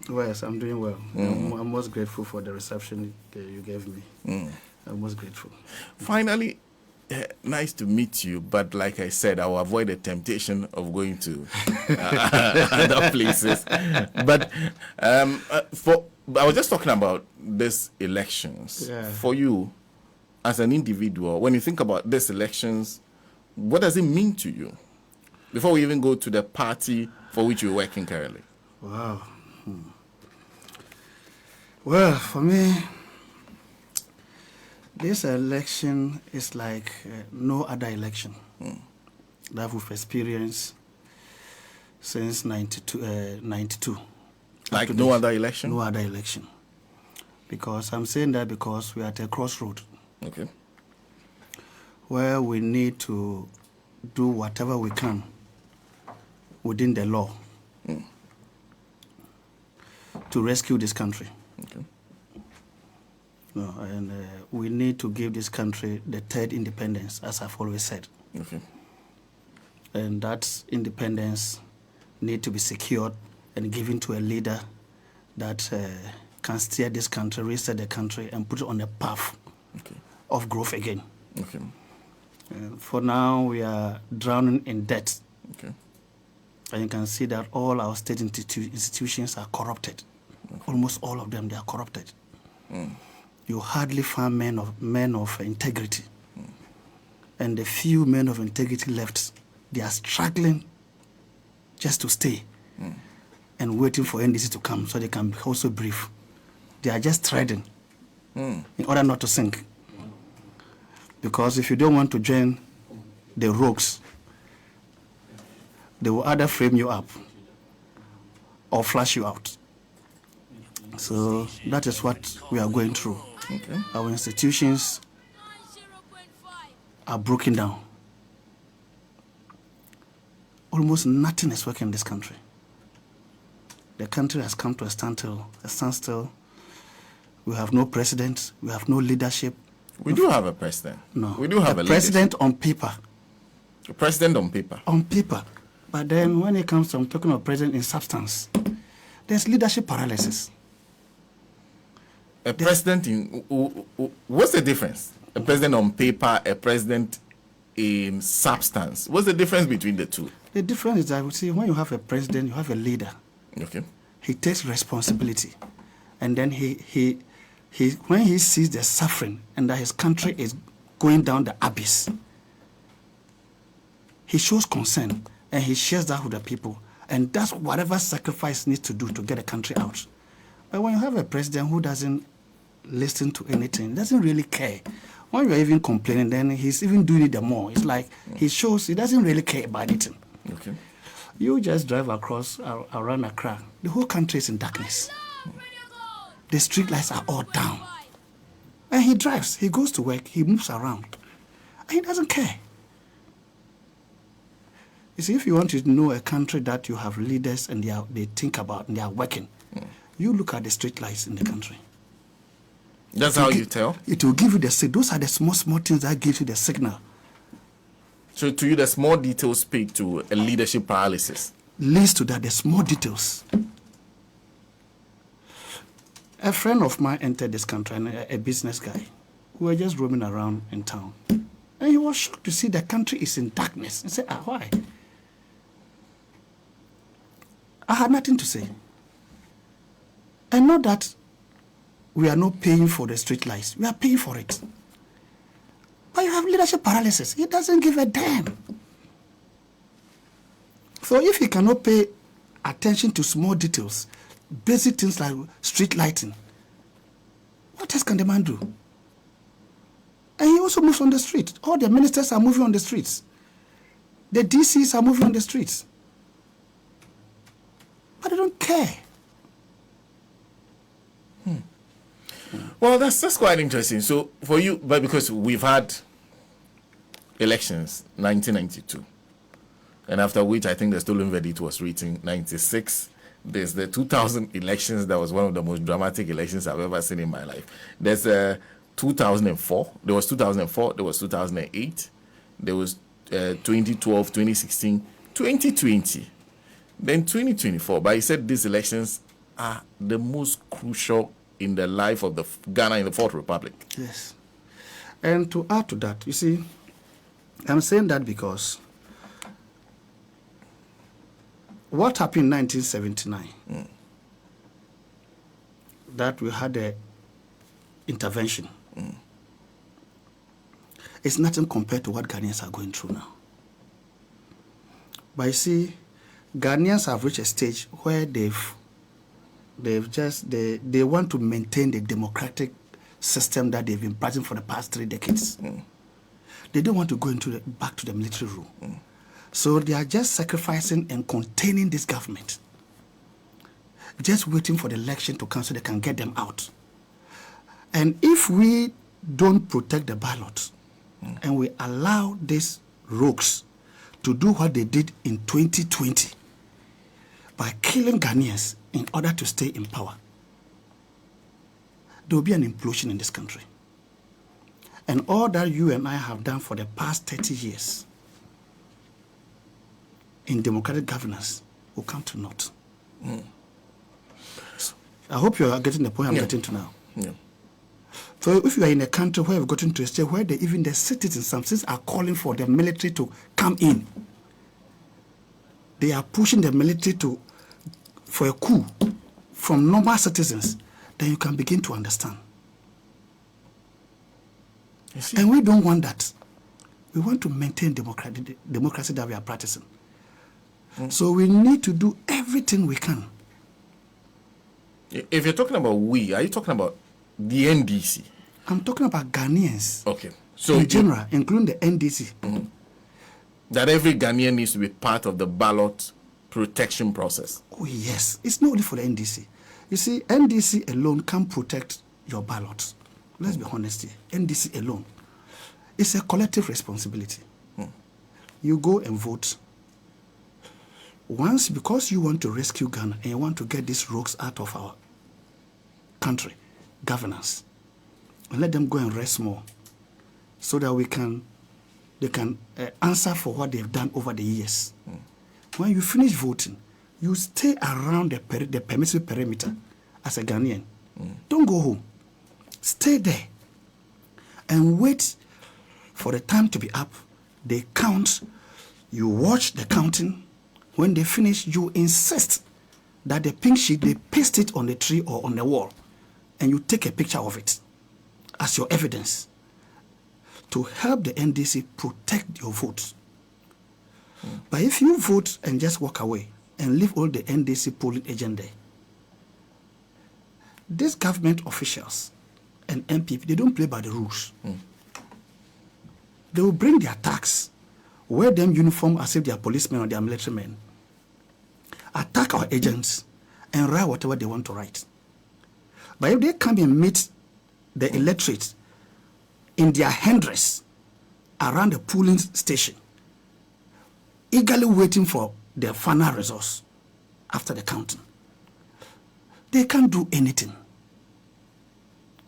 Well, yes, I'm doing well. I'm most grateful for the reception you gave me. I'm most grateful. Finally, nice to meet you, but like I said, I will avoid the temptation of going to other places. But I was just talking about these elections. Yeah. For you, as an individual, when you think about these elections, what does it mean to you? Before we even go to the party for which you're working currently. Wow. Well, for me, this election is like no other election that we've experienced since 92. Like no other election? No other election. Because I'm saying that because we are at a crossroad. Okay. Where we need to do whatever we can within the law to rescue this country. Okay. And we need to give this country the third independence, as I've always said. Okay. And that independence need to be secured and given to a leader that can steer this country, reset the country, and put it on a path of growth again. Okay. For now, we are drowning in debt. Okay. And you can see that all our state institutions are corrupted. Okay. Almost all of them, they are corrupted. You hardly find men of integrity. And the few men of integrity left, they are struggling just to stay and waiting for NDC to come so they can also breathe. They are just treading in order not to sink. Because if you don't want to join the rogues, they will either frame you up or flush you out. So that is what we are going through. Okay. Our institutions are broken down. Almost nothing is working in this country. The country has come to a standstill. We have no president. We have no leadership. We do have a president. No. We do have a president on paper. A president on paper. On paper. But then when it comes to talking of president in substance, there's leadership paralysis. A president in... What's the difference? A president on paper, a president in substance. What's the difference between the two? The difference is that, you see, when you have a president, you have a leader. Okay. He takes responsibility. And then he when he sees the suffering and that his country is going down the abyss, he shows concern and he shares that with the people. And that's whatever sacrifice needs to do to get the country out. But when you have a president who doesn't listen to anything, doesn't really care, when you're even complaining, then he's even doing it the more. It's like he shows he doesn't really care about anything. Okay. You just drive around Accra, the whole country is in darkness. The street lights are all down. And he drives, he goes to work, he moves around. And he doesn't care. You see, if you want to know a country that you have leaders and they think about and they are working, you look at the street lights in the country. That's how you tell? It will give you the signal. Those are the small things that give you the signal. So to you, the small details speak to a leadership paralysis? Leads to that, the small details. A friend of mine entered this country, a business guy. We were just roaming around in town. And he was shocked to see the country is in darkness. He said, why? I had nothing to say. And not that we are not paying for the street lights. We are paying for it. But you have leadership paralysis. He doesn't give a damn. So if he cannot pay attention to small details, basic things like street lighting, what else can the man do? And he also moves on the street. All the ministers are moving on the streets. The DCs are moving on the streets. But they don't care. Well, that's quite interesting. So for you, but because we've had elections, 1992, and after which I think the stolen verdict was written 96. There's the 2000 elections. That was one of the most dramatic elections I've ever seen in my life. There's 2004. There was 2004. There was 2008. There was 2012, 2016, 2020. Then 2024. But he said these elections are the most crucial in the life of the Ghana in the Fourth Republic. Yes. And to add to that, you see, I'm saying that because what happened in 1979, that we had a intervention, it's nothing compared to what Ghanaians are going through now. But you see, Ghanaians have reached a stage where they want to maintain the democratic system that they've been practicing for the past 3 decades. They don't want to go back to the military rule. So they are just sacrificing and containing this government, just waiting for the election to come so they can get them out. And if we don't protect the ballot and we allow these rogues to do what they did in 2020 by killing Ghanaians in order to stay in power, there will be an implosion in this country. And all that you and I have done for the past 30 years in democratic governance will come to naught. So I hope you are getting the point I'm getting to now. So if you are in a country where you've gotten to a stage where even the citizens, some citizens are calling for the military to come in, they are pushing the military for a coup from normal citizens, then you can begin to understand. And we don't want that. We want to maintain democracy that we are practicing. So we need to do everything we can. If you're talking about we, are you talking about the NDC? I'm talking about Ghanaians. Okay. So in general, including the NDC. That every Ghanaian needs to be part of the ballot protection process. Oh, yes. It's not only for the NDC. You see, NDC alone can't protect your ballot. Let's be honest here. NDC alone. It's a collective responsibility. You go and vote. Once, because you want to rescue Ghana and you want to get these rogues out of our country, governance, and let them go and rest more so that they can answer for what they've done over the years. When you finish voting, you stay around the permissive perimeter as a Ghanaian. Don't go home. Stay there and wait for the time to be up. They count. You watch the counting. When they finish, you insist that the pink sheet, they paste it on the tree or on the wall, and you take a picture of it as your evidence to help the NDC protect your votes. But if you vote and just walk away and leave all the NDC polling agent there, these government officials and MPP, they don't play by the rules. They will bring their tax, wear them uniform as if they are policemen or they are military men, attack our agents, and write whatever they want to write. But if they come and meet the electorate in their headdress around the polling station, eagerly waiting for their final results after the counting, they can't do anything.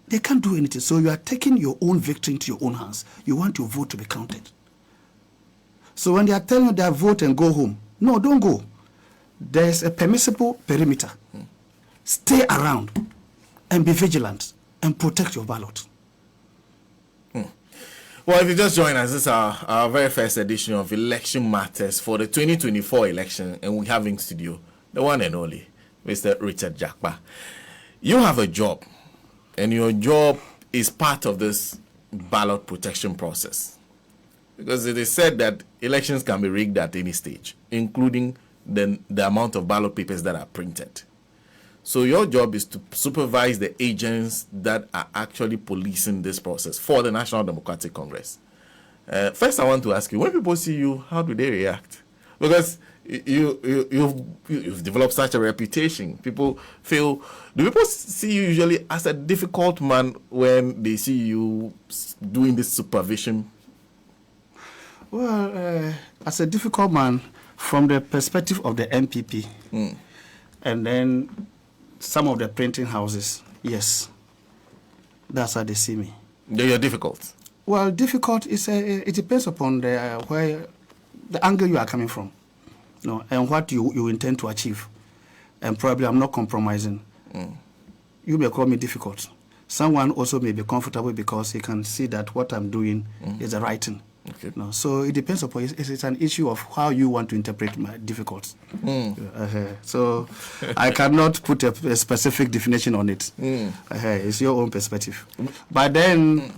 They can't do anything. So you are taking your own victory into your own hands. You want your vote to be counted. So when they are telling you that vote and go home, no, don't go. There's a permissible perimeter. Stay around and be vigilant and protect your ballot. Well, if you just join us, this is our very first edition of Election Matters for the 2024 election, and we have in studio the one and only Mr. Richard JAKPA. You have a job, and your job is part of this ballot protection process, because it is said that elections can be rigged at any stage, including the amount of ballot papers that are printed. So your job is to supervise the agents that are actually policing this process for the National Democratic Congress. First, I want to ask you, when people see you, how do they react? Because you've developed such a reputation. Do people see you usually as a difficult man when they see you doing this supervision? Well, as a difficult man, from the perspective of the MPP, and then some of the printing houses, yes, that's how they see me. You're difficult. Well, difficult is it depends upon where the angle you are coming from, and what you intend to achieve. and probably I'm not compromising, you may call me difficult. Someone also may be comfortable because he can see that what I'm doing is the right thing. Okay. No, so it depends upon, it's an issue of how you want to interpret my difficult. So I cannot put a specific definition on it. It's your own perspective. But then,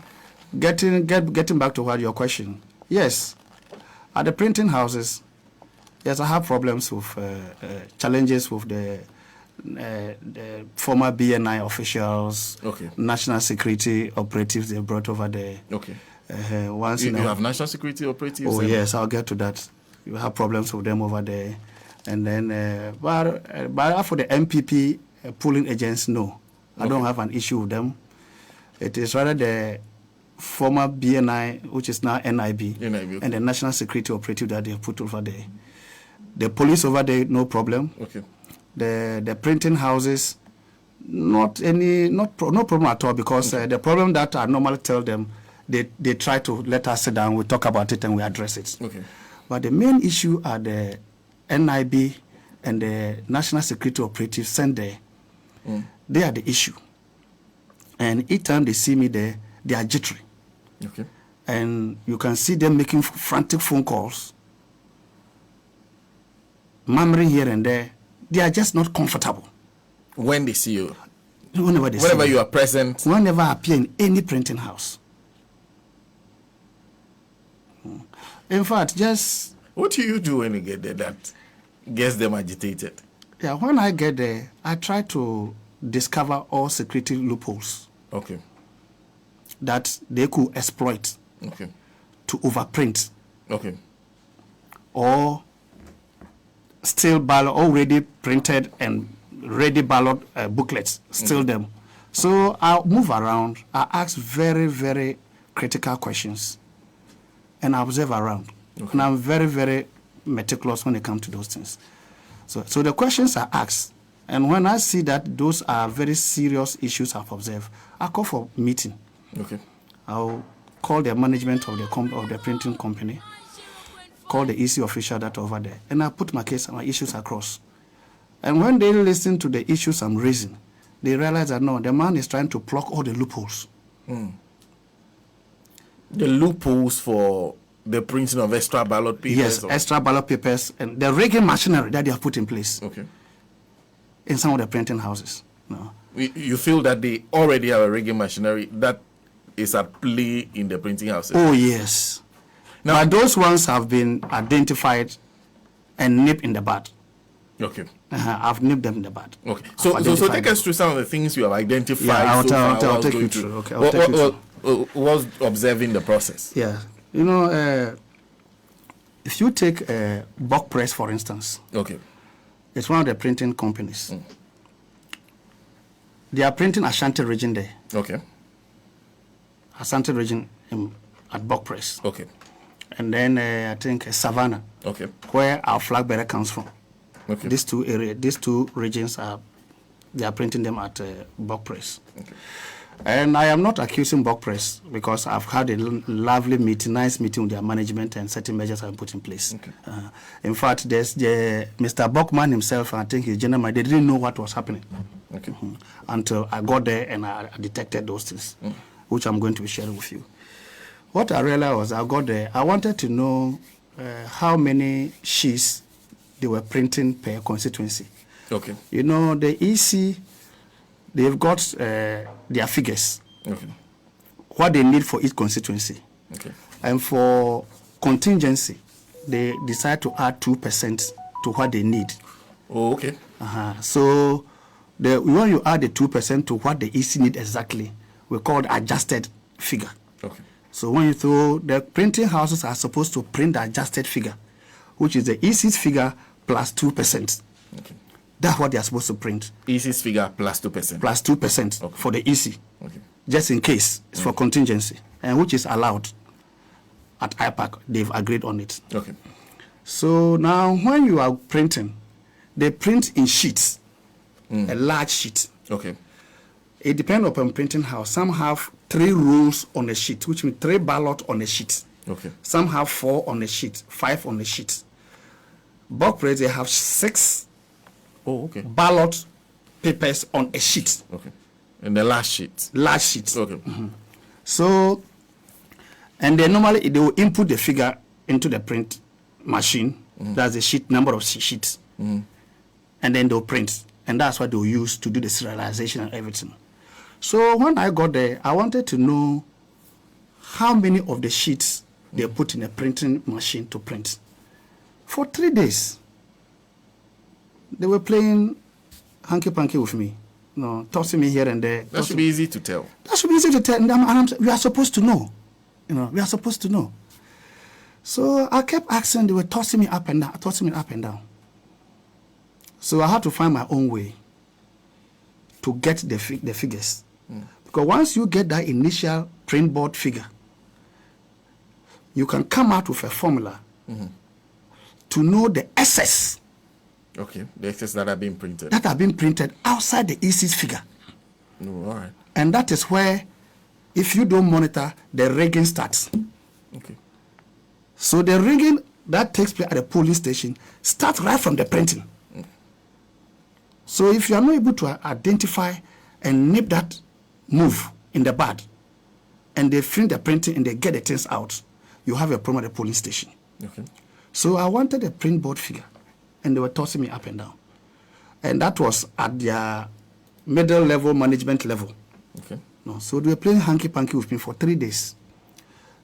getting back to your question, yes, at the printing houses, yes, I have problems with challenges with the former BNI officials, national security operatives they brought over there. Okay. Once you have national security operatives? Oh, yes, I'll get to that. You have problems with them over there. And then, but for the MPP polling agents, no. I don't have an issue with them. It is rather the former BNI, which is now NIB, and the national security operative that they put over there. The police over there, no problem. Okay. The printing houses, no problem at all, because the problem that I normally tell them, they try to let us sit down, we talk about it and we address it. Okay. But the main issue are the NIB and the national security operatives sent there. They are the issue. And each time they see me there, they are jittery. Okay. And you can see them making frantic phone calls, murmuring here and there. They are just not comfortable. When they see you? Whenever you are present? Whenever I appear in any printing house. In fact, just... What do you do when you get there that gets them agitated? Yeah, when I get there, I try to discover all security loopholes. Okay. That they could exploit. Okay. To overprint. Okay. Or still ballot, already printed and ready ballot booklets, steal them. So I'll move around, I ask very, very critical questions, and I observe around. And I'm very, very meticulous when it comes to those things. So the questions I ask, and when I see that those are very serious issues I've observed, I call for meeting. Okay. I'll call the management of the printing company, call the EC official that over there, and I put my issues across. And when they listen to the issues I'm raising, they realize that no, the man is trying to plug all the loopholes. The loopholes for the printing of extra ballot papers? Yes, extra ballot papers and the rigging machinery that they have put in place. Okay. In some of the printing houses. No. You feel that they already have a rigging machinery that is at play in the printing houses? Oh, yes. Now, but those ones have been identified and nipped in the bud. Okay. I've nipped them in the bud. Okay. So take us through some of the things you have identified. Yeah, I'll take you through. Okay, I'll take you through. Was observing the process? Yeah. You know, if you take Buck Press, for instance. Okay. It's one of the printing companies. They are printing Ashanti region there. Okay. Ashanti region at Buck Press. Okay. And then I think Savannah. Okay. Where our flag bearer comes from. Okay. These two regions they are printing them at Buck Press. Okay. And I am not accusing Buck Press because I've had a lovely meeting, nice meeting with their management, and certain measures have been put in place. Okay. In fact, there's Mr. Buckman himself, I think his general manager, they didn't know what was happening. Okay. Until I got there and I detected those things, which I'm going to be sharing with you. What I realized was I got there, I wanted to know how many sheets they were printing per constituency. Okay. You know, the EC, they've got their figures. Okay. What they need for each constituency. Okay. And for contingency, they decide to add 2% to what they need. Oh, okay. So when you add the 2% to what the EC need exactly, we call the adjusted figure. Okay. So when you throw, the printing houses are supposed to print the adjusted figure, which is the EC's figure plus 2%. Okay. That's what they are supposed to print. EC's figure plus 2%. Plus 2% for the EC. Okay. Just in case. It's for contingency. And which is allowed at IPAC. They've agreed on it. Okay. So now when you are printing, they print in sheets. A large sheet. Okay. It depends upon printing house. Some have 3 rolls on a sheet, which means 3 ballot on a sheet. Okay. Some have 4 on a sheet, 5 on a sheet. Buck Press, they have 6 Oh, okay. ballot papers on a sheet. Okay. In the last sheet. Large sheet. Okay. So, and then normally they will input the figure into the print machine. That's the sheet, number of sheets. And then they'll print. And that's what they'll use to do the serialization and everything. So when I got there, I wanted to know how many of the sheets they put in a printing machine to print. For 3 days, they were playing hanky-panky with me. Tossing me here and there. That should be easy to tell. That should be easy to tell. And we are supposed to know. We are supposed to know. So I kept asking, they were tossing me up and down, So I had to find my own way to get the figures. Because once you get that initial print board figure, you can come out with a formula to know the excess. Okay, the excess that are being printed. That have been printed outside the EC's figure. Oh, all right. And that is where, if you don't monitor, the rigging starts. Okay. So the rigging that takes place at the polling station starts right from the printing. So if you are not able to identify and nip that move in the bud, and they finish the printing and they get the things out, you have a problem at the polling station. Okay. So I wanted a print board figure, and they were tossing me up and down. And that was at their middle level, management level. Okay. So they were playing hanky-panky with me for 3 days.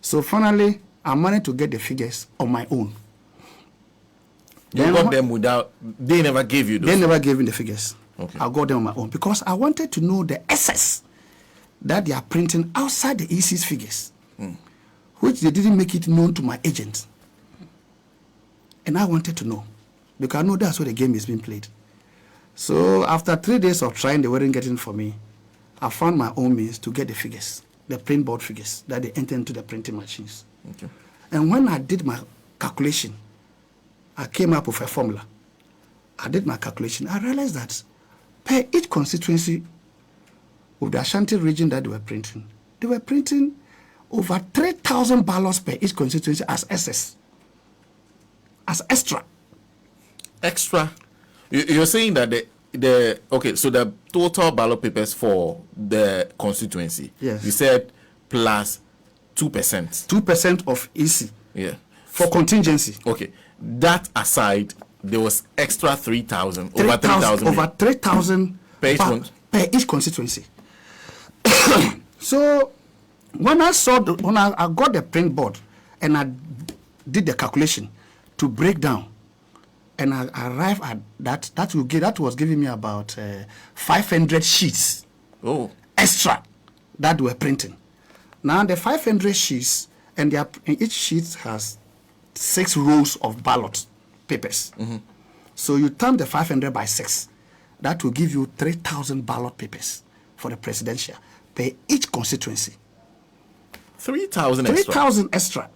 So finally, I managed to get the figures on my own. You got them without, they never gave you those? They never gave me the figures. Okay. I got them on my own because I wanted to know the excess that they are printing outside the EC's figures, which they didn't make it known to my agent. And I wanted to know, because I know that's where the game is being played. So after 3 days of trying, they weren't getting for me. I found my own means to get the figures, the print board figures that they enter into the printing machines. Okay. And when I did my calculation, I came up with a formula. I did my calculation. I realized that per each constituency of the Ashanti region that they were printing over 3,000 ballots per each constituency as excess, as extra. Extra? You're saying that so the total ballot papers for the constituency, yes, you said plus 2%. 2% of EC. Yeah. For contingency. Okay. That aside, there was extra 3,000. Over 3,000. Over 3,000 per each constituency. So when I got the print board and I did the calculation to break down, and I arrived at that was giving me about 500 sheets extra that were printing. Now the 500 sheets, and each sheet has 6 rows of ballot papers. So you times the 500 by 6. That will give you 3,000 ballot papers for the presidential per each constituency. 3,000 extra? 3,000 extra.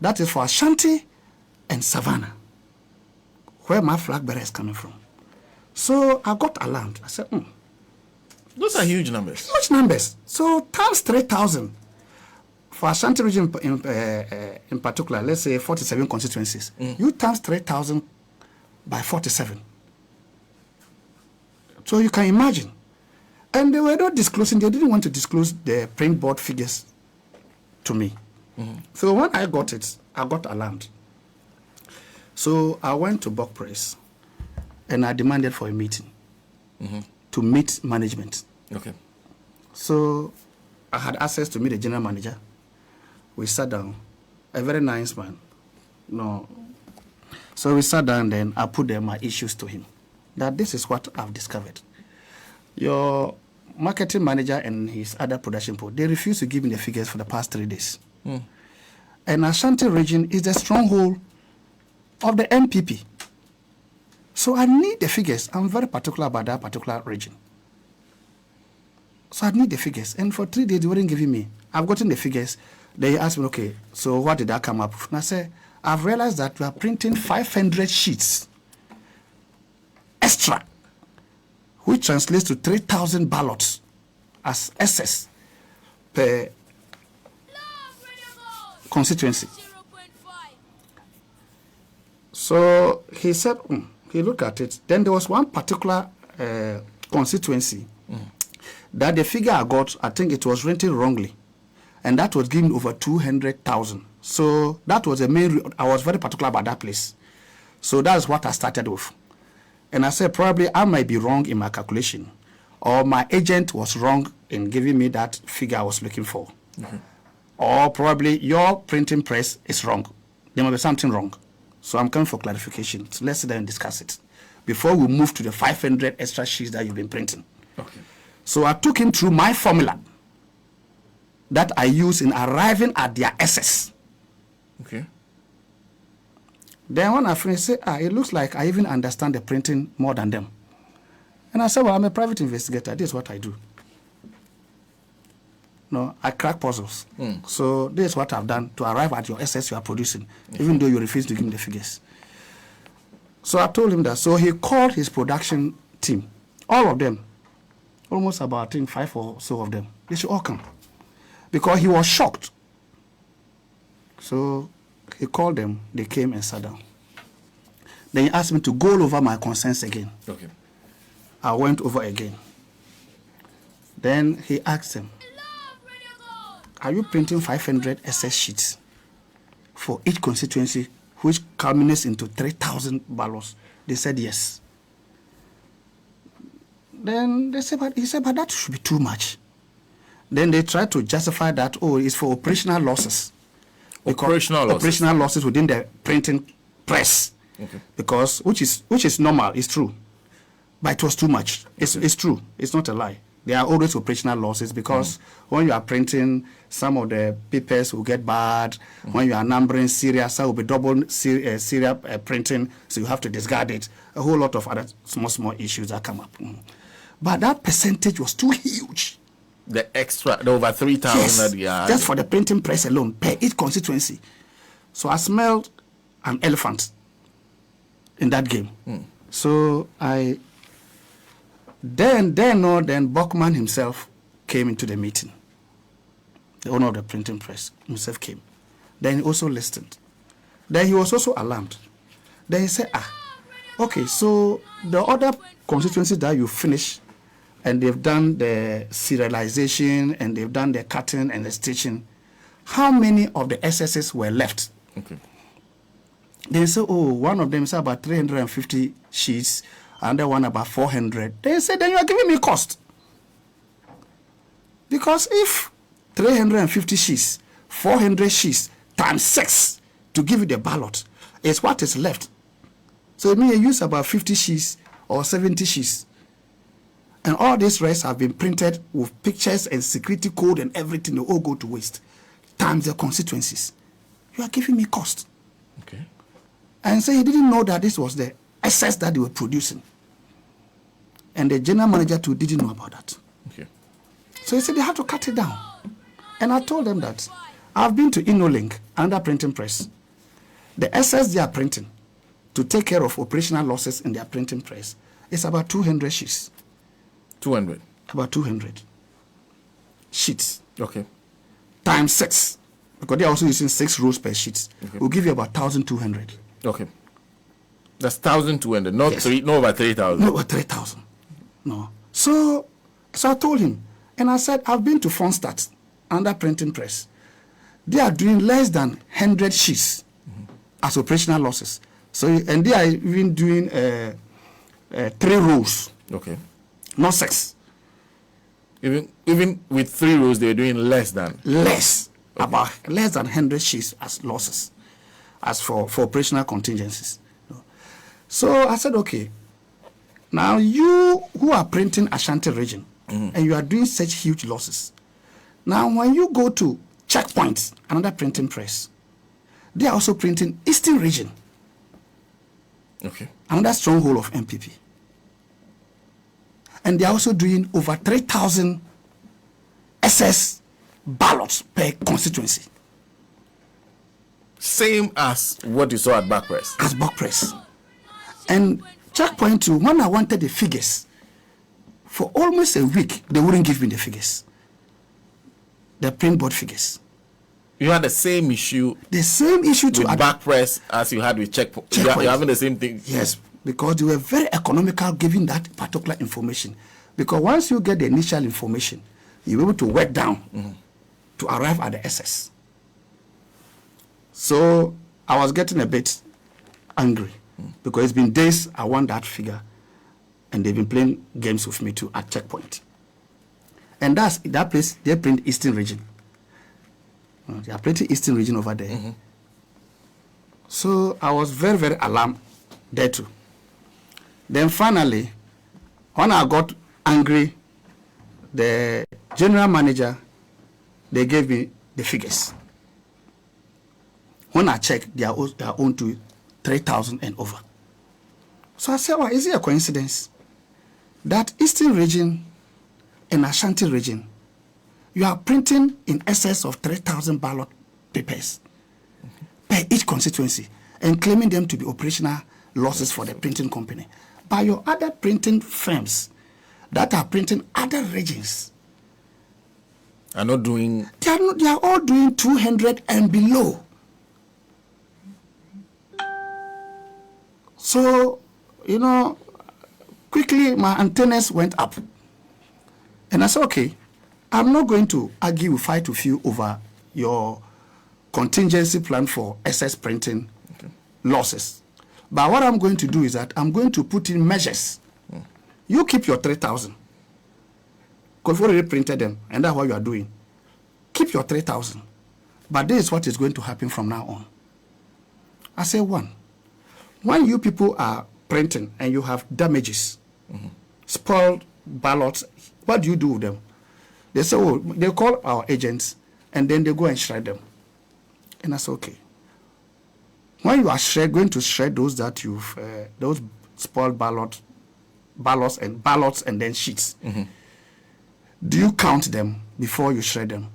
That is for Ashanti and Savannah, where my flag bearer is coming from. So I got alarmed. I said, those are huge numbers. Huge numbers. So times 3,000. For Ashanti region in particular, let's say 47 constituencies, you times 3,000 by 47. So you can imagine. And they were not disclosing, they didn't want to disclose the print board figures to me. So when I got it, I got alarmed. So I went to Buck Press and I demanded for a meeting to meet management. Okay. So I had access to meet the general manager. We sat down, a very nice man. So we sat down, then I put my issues to him. That this is what I've discovered. Your marketing manager and his other production people, they refuse to give me the figures for the past 3 days. And Ashanti region is the stronghold of the MPP. So I need the figures. I'm very particular about that particular region. So I need the figures. And for 3 days, they weren't giving me. I've gotten the figures. They asked me, okay, so what did I come up with? And I said, I've realized that we are printing 500 sheets extra, which translates to 3,000 ballots as excess per constituency. So he said, he looked at it. Then there was one particular constituency that the figure I got, I think it was rented wrongly. And that was given over 200,000. So that was the main, I was very particular about that place. So that's what I started with. And I said, probably I might be wrong in my calculation, or my agent was wrong in giving me that figure I was looking for. Or probably your printing press is wrong. There might be something wrong. So I'm coming for clarification. So let's sit down and discuss it before we move to the 500 extra sheets that you've been printing. Okay. So I took him through my formula that I use in arriving at their SS. Okay. Then when I finished, I said, it looks like I even understand the printing more than them. And I said, well, I'm a private investigator. This is what I do. No, I crack puzzles. So this is what I've done to arrive at your SS you are producing, even though you refuse to give me the figures. So I told him that. So he called his production team, all of them, almost about, I think, 5 or so of them. They should all come, because he was shocked. So he called them. They came and sat down. Then he asked me to go over my concerns again. Okay. I went over again. Then he asked them, are you printing 500 SS sheets for each constituency, which culminates into 3,000 ballots? They said yes. Then they said, he said, but that should be too much. Then they tried to justify that, it's for operational losses. Operational losses within the printing press. Okay. Because, which is normal, it's true. But it was too much. It's true. It's not a lie. There are always operational losses because when you are printing, some of the papers will get bad. When you are numbering serial, some will be double serial printing, so you have to discard it. A whole lot of other small issues that come up. But that percentage was too huge. The over 3,000. Yes, just for the printing press alone, per each constituency. So I smelled an elephant in that game. So Then Buckman himself came into the meeting. The owner of the printing press himself came. Then he also listened. Then he was also alarmed. Then he said, okay, so the other constituencies that you finished, and they've done the serialization, and they've done the cutting and the stitching, how many of the SSs were left? Okay. Then he said, one of them is about 350 sheets, another one about 400. They said, then you are giving me cost. Because if 350 sheets, 400 sheets, times 6 to give you the ballot is what is left. So it means you use about 50 sheets or 70 sheets. And all these rest have been printed with pictures and security code and everything. They all go to waste. Times the constituencies. You are giving me cost. Okay. And so he didn't know that this was the excess that they were producing. And the general manager too didn't know about that. Okay. So he said they have to cut it down. And I told them that I've been to InnoLink, another printing press. The excess they are printing to take care of operational losses in their printing press is about 200 sheets. 200? About 200 sheets. Okay. Times 6. Because they're also using 6 rows per sheet. Okay. Will give you about 1,200. Okay. That's 1,200, not Yes. no over 3,000. No, over 3,000. No. So I told him, and I said, I've been to Fonstadt, under printing press. They are doing less than 100 sheets as operational losses. So, and they are even doing 3 rows. Okay. Not 6. Even with 3 rows, they're doing less than. Less. Okay. About less than 100 sheets as losses, as for operational contingencies. So I said, okay, now you who are printing Ashanti region, and you are doing such huge losses. Now when you go to Checkpoint, another printing press, they are also printing Eastern region. Okay. Another stronghold of MPP. And they are also doing over 3,000 SS ballots per constituency. Same as what you saw at Backpress. As Backpress. And Checkpoint too, when I wanted the figures, for almost a week, they wouldn't give me the figures. The print board figures. You had the same issue. The same issue with Backpress as you had with Checkpoint. You're having the same thing. Yes. because they were very economical giving that particular information. Because once you get the initial information, you're able to work down to arrive at the SS. So I was getting a bit angry because it's been days I want that figure, and they've been playing games with me too at checkpoint. And that's that place, they print Eastern region. They are printing Eastern region over there. So I was very, very alarmed there too. Then finally, when I got angry, the general manager, they gave me the figures. When I checked, they are owned to 3,000 and over. So I said, well, is it a coincidence that Eastern region and Ashanti region, you are printing in excess of 3,000 ballot papers per each constituency and claiming them to be operational losses for the printing company. But your other printing firms that are printing other regions are not doing... They are all doing 200 and below. So, you know, quickly my antennas went up. And I said, okay, I'm not going to argue, fight with you over your contingency plan for SS printing losses. But what I'm going to do is that I'm going to put in measures. You keep your 3,000. Because you've already printed them, and that's what you are doing. Keep your 3,000. But this is what is going to happen from now on. I say, one, when you people are printing and you have damages, spoiled ballots, what do you do with them? They say, oh, they call our agents, and then they go and shred them. And I say, okay. When you are going to shred those that you've, those spoiled ballots and then sheets, do you count them before you shred them?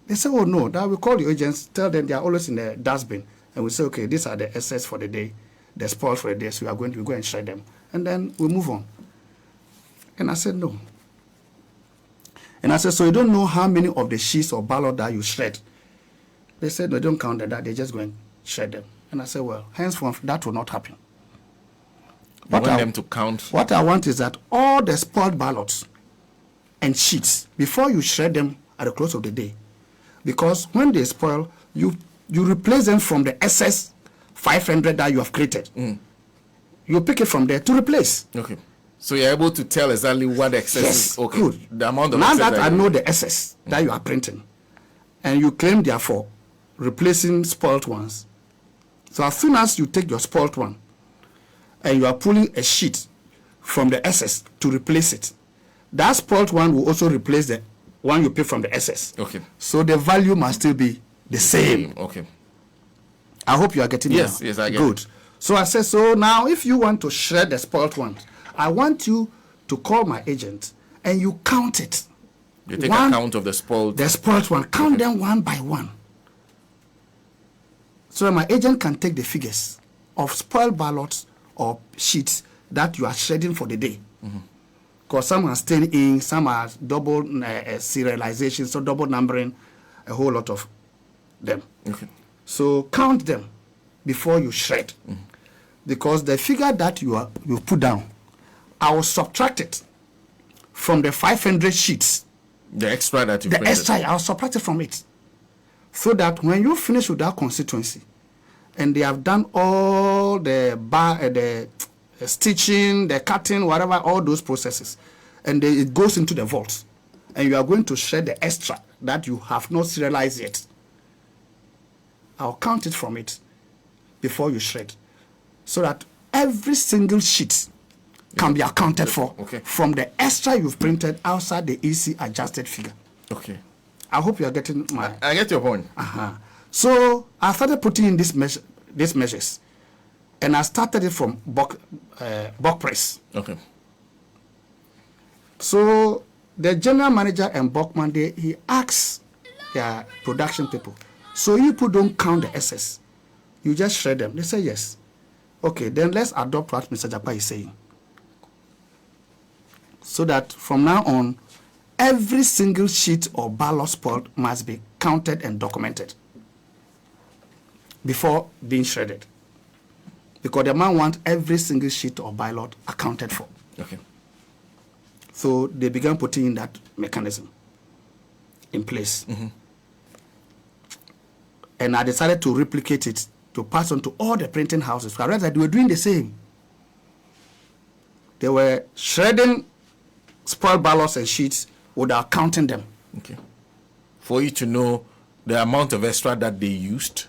They say, oh no, that we call the agents, tell them they are always in the dustbin, and we say, okay, these are the excess for the day, the spoiled for the day, so we are going to go and shred them, and then we move on. And I said, no. And I said, so you don't know how many of the sheets or ballot that you shred? They said, no, they don't count that, they just go and shred them. And I said, well, henceforth, that will not happen. You want them to count? What I want is that all the spoiled ballots and sheets, before you shred them at the close of the day, because when they spoil, you replace them from the excess 500 that you have created. You pick it from there to replace. Okay. So you're able to tell exactly what excess is. Okay. Good. The amount of now that I know the excess that you are printing, and you claim therefore replacing spoiled ones. So as soon as you take your spoiled one and you are pulling a sheet from the excess to replace it, that spoiled one will also replace the one you pick from the excess. Okay. So the value must still be the same. Okay. I hope you are getting Yes, now. yes, I get Good. it. So I said, so now if you want to shred the spoiled ones, I want you to call my agent and you count it. You take account of the spoiled. The spoiled one. Count them one by one. So that my agent can take the figures of spoiled ballots or sheets that you are shredding for the day. Because some are staying in, some are double serialization, so double numbering, a whole lot of them. Okay. So count them before you shred. Because the figure that you put down, I will subtract it from the 500 sheets. The extra that you The printed. extra, I'll subtract it from it. So that when you finish with that constituency, and they have done all the stitching, the cutting, whatever, all those processes, and it goes into the vault, and you are going to shred the extra that you have not serialized yet, I'll count it from it before you shred, so that every single sheet can be accounted for from the extra you've printed outside the EC adjusted figure. Okay. I hope you are getting my... I get your point. So I started putting in these measures, and I started it from bulk press. Okay. So the general manager and bulk man, he asks their production people, so you people don't count the excess, you just shred them. They say yes. Okay, then let's adopt what Mr. JAKPA is saying, so that from now on, every single sheet or ballot spot must be counted and documented before being shredded. because the man wants every single sheet of ballot accounted for. Okay. So they began putting in that mechanism in place. And I decided to replicate it, to pass on to all the printing houses. I realized that they were doing the same. They were shredding spoiled ballots and sheets without counting them. Okay. For you to know the amount of extra that they used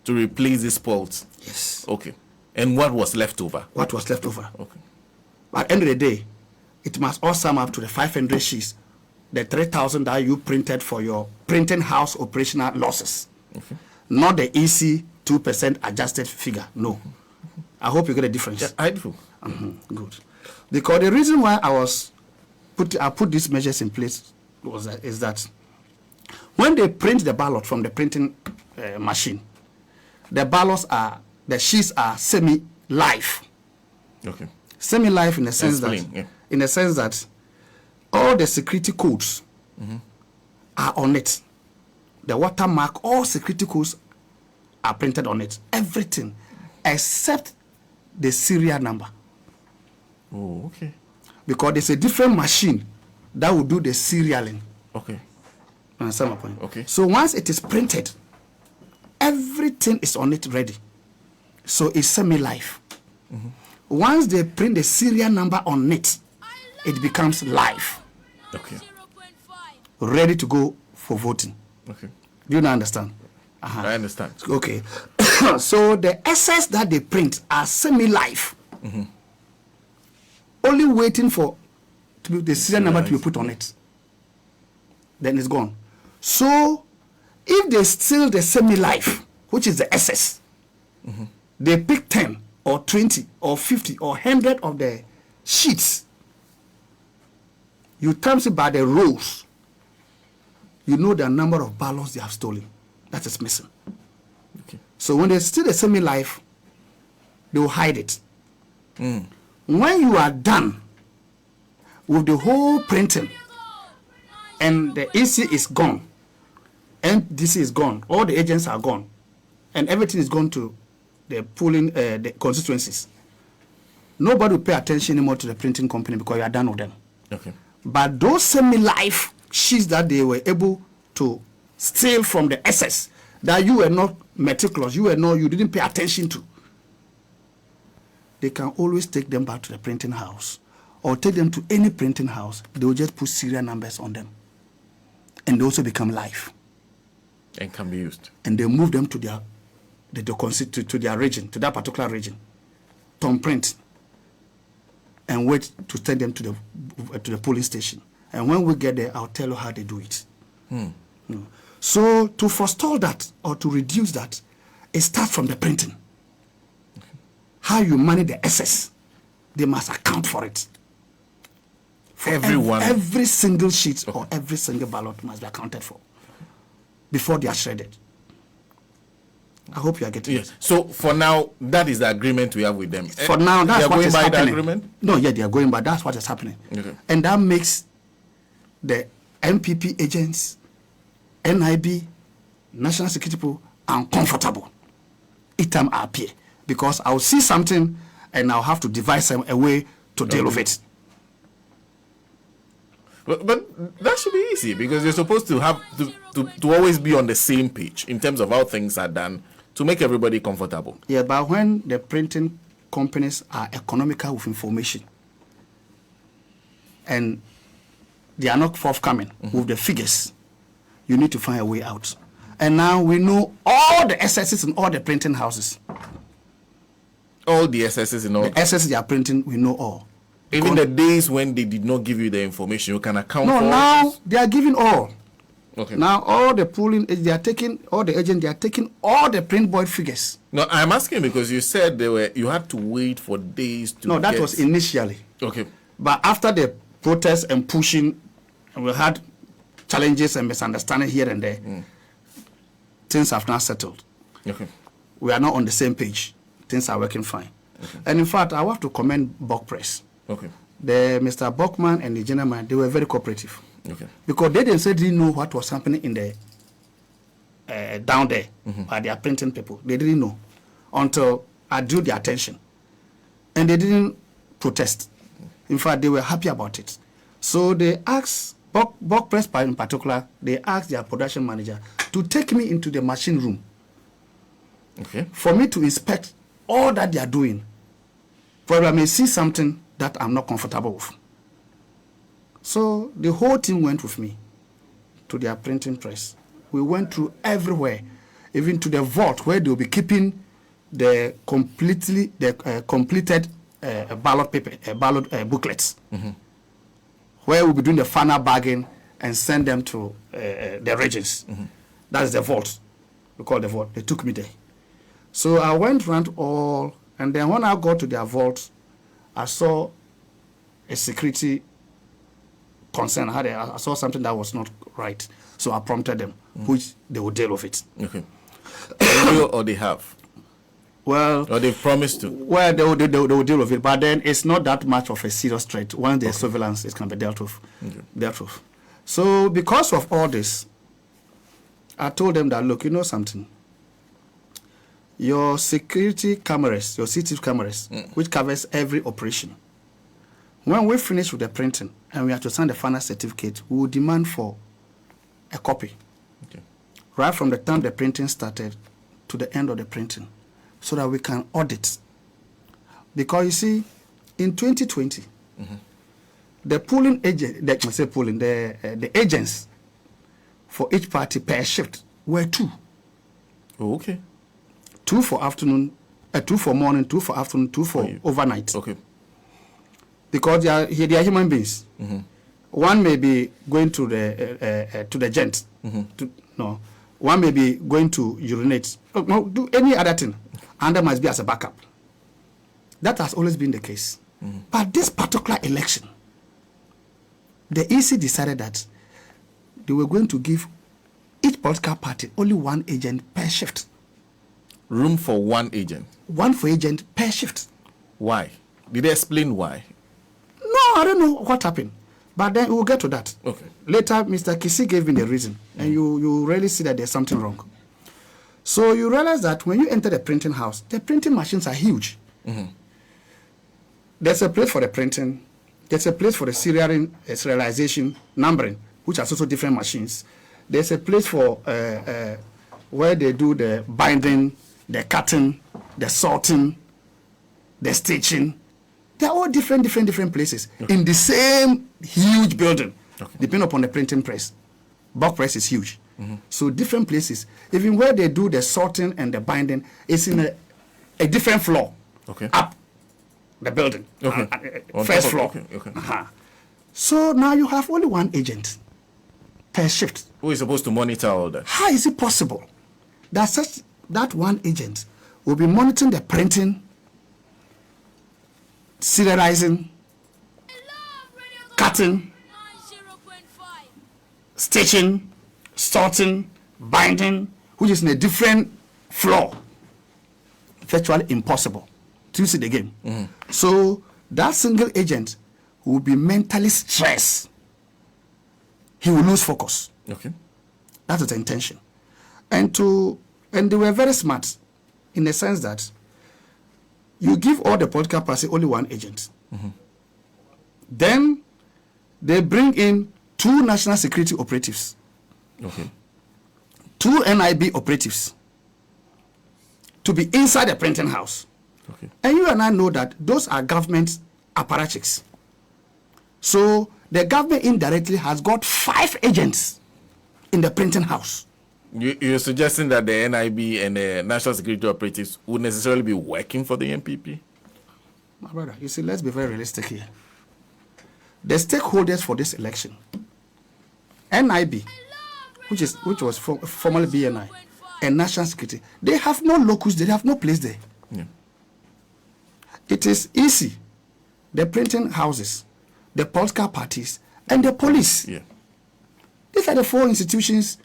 to replace the spoils. Yes. Okay. And what was left over? What was left over. Okay. But at the end of the day, it must all sum up to the 500 sheets, the 3,000 that you printed for your printing house operational losses. Okay. Not the easy 2% adjusted figure. No. I hope you get a difference. Yeah, I do. Good. Because the reason why I put these measures in place is that when they print the ballot from the printing machine, the sheets are semi-live. Okay. Semi-live in the sense that all the security codes are on it. The watermark, all security codes are printed on it. Everything except the serial number. Oh, okay. Because there's a different machine that will do the serialing. Okay. Understand my point? Okay. So once it is printed, everything is on it ready. So it's semi-live. Once they print the serial number on it, it becomes live. Okay. Ready to go for voting. Okay. Do you not understand? I understand. Okay. So the SS that they print are semi-live. Only waiting for the serial number to be put on it. Then it's gone. So if they steal the semi-live, which is the SS, they pick 10 or 20 or 50 or 100 of the sheets. You times it by the rows. You know the number of ballots they have stolen. That is missing. Okay. So when they steal the semi-live, they will hide it. When you are done with the whole printing and the EC is gone, NDC is gone, all the agents are gone, and everything is gone to the polling the constituencies, nobody will pay attention anymore to the printing company because you are done with them. Okay. But those semi-live sheets that they were able to steal from the SS, that you were not meticulous, you didn't pay attention to, they can always take them back to the printing house or take them to any printing house. They will just put serial numbers on them. And they also become live. And can be used. And they move them to their region, to that particular region, to print, and wait to take them to the polling station. And when we get there, I'll tell you how they do it. So to forestall that or to reduce that, it starts from the printing. How you manage the SS, they must account for it. For everyone. Every single sheet or every single ballot must be accounted for before they are shredded. I hope you are getting it. So for now, that is the agreement we have with them. For now, that's what is happening. They are going by the agreement? No, yeah, they are going by. That's what is happening. Okay. And that makes the MPP agents, NIB, National Security people uncomfortable each time I appear. Because I'll see something and I'll have to devise a way to deal with it. But that should be easy because you're supposed to have to always be on the same page in terms of how things are done to make everybody comfortable. Yeah, but when the printing companies are economical with information and they are not forthcoming with the figures, you need to find a way out. And now we know all the SSs in all the printing houses. All the SSs in all. The SSs they are printing, we know all. Even the days when they did not give you the information, you can account for. No, now they are giving all. Okay. Now all the polling, they are taking, all the agents, they are taking all the print board figures. No, I'm asking because you said you had to wait for days to. No, that was initially. Okay. But after the protests and pushing, we had challenges and misunderstanding here and there. Things have now settled. Okay. We are not on the same page. Things are working fine. Okay. And in fact, I want to commend Buck Press. Okay. The Mr. Buckman and the gentleman, they were very cooperative. Okay. Because they themselves didn't know what was happening in the down there by their printing people. They didn't know until I drew their attention. And they didn't protest. In fact, they were happy about it. So they asked, Bok Press in particular, they asked their production manager to take me into the machine room for me to inspect all that they are doing. Probably I may see something that I'm not comfortable with. So the whole team went with me to their printing press. We went through everywhere, even to the vault where they'll be keeping the completed ballot paper, ballot booklets, where we'll be doing the final bargain and send them to the regions. That's the vault. We call the vault. They took me there. So I went around all, and then when I got to their vault, I saw a security concern. I saw something that was not right. So I prompted them, which they will deal with it. Okay. They will or they have? Well, or they've promised to? Well, they will deal with it. But then it's not that much of a serious threat. Once there's surveillance, it can be dealt with. So because of all this, I told them that, look, you know something? Your security cameras, your CCTV cameras, which covers every operation, when we finish with the printing and we have to sign the final certificate, we will demand for a copy. Right from the time the printing started to the end of the printing, so that we can audit. Because you see, in 2020, the polling agent, the agents for each party per shift were 2. Oh, okay. 2 for afternoon, 2 for morning, 2 for afternoon, 2 for overnight. Okay. Because they are human beings. One may be going to the gent. One may be going to urinate. No, do any other thing. And there must be as a backup. That has always been the case. But this particular election, the EC decided that they were going to give each political party only 1 agent per shift. Room for 1 agent? 1 for agent per shift. Why? Did they explain why? No, I don't know what happened. But then we'll get to that. Okay. Later, Mr. Kisi gave me the reason. And you really see that there's something wrong. So you realize that when you enter the printing house, the printing machines are huge. There's a place for the printing. There's a place for the serialization, numbering, which are also different machines. There's a place for where they do the binding, the cutting, the sorting, the stitching. They're all different places in the same huge building, depending upon the printing press. Bulk press is huge. So different places, even where they do the sorting and the binding, it's in a different floor up the building, first floor. So now you have only 1 agent per shift. Who is supposed to monitor all that? How is it possible that that 1 agent will be monitoring the printing, serializing, cutting, stitching, sorting, binding, which is in a different floor? Virtually impossible. Do you see the game? So that single agent will be mentally stressed. He will lose focus. That is the intention. And they were very smart in the sense that you give all the political parties only 1 agent. Then they bring in 2 national security operatives, 2 NIB operatives to be inside the printing house. And you and I know that those are government apparatchiks. So the government indirectly has got 5 agents in the printing house. You're suggesting that the NIB and the national security operatives would necessarily be working for the NPP? My brother, you see, let's be very realistic here. The stakeholders for this election, NIB, which was formerly BNI, and national security, they have no locus, they have no place there. It is easy. The printing houses, the political parties, and the police. These are the 4 institutions,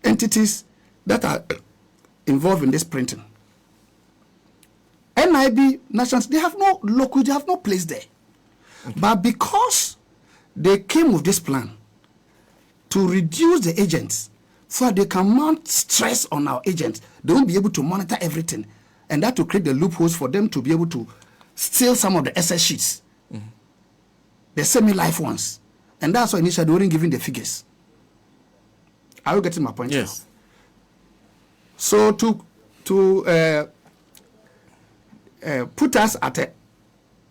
entities that are involved in this printing. NIB, national, they have no locus, they have no place there. But because they came with this plan to reduce the agents so they can mount stress on our agents, they won't be able to monitor everything. And that to create the loopholes for them to be able to steal some of the SS sheets, the semi-life ones. And that's why initially they weren't giving the figures. Are you getting my point? Yes. Now? So to put us at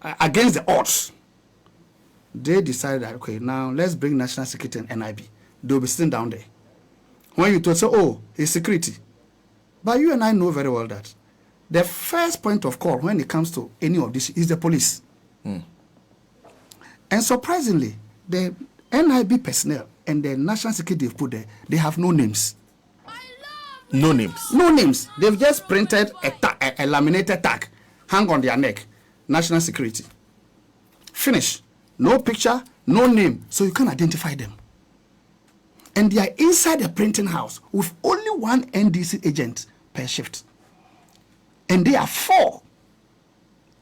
against the odds, they decided that, okay, now let's bring national security and NIB. They'll be sitting down there. When you say, oh, it's security. But you and I know very well that the first point of call when it comes to any of this is the police. And surprisingly, the NIB personnel and the national security they've put there, they have no names. No names. No names. They've just printed a laminated tag, hang on their neck, national security. Finish. No picture, no name, so you can't identify them. And they are inside the printing house with only one NDC agent per shift. And they are 4.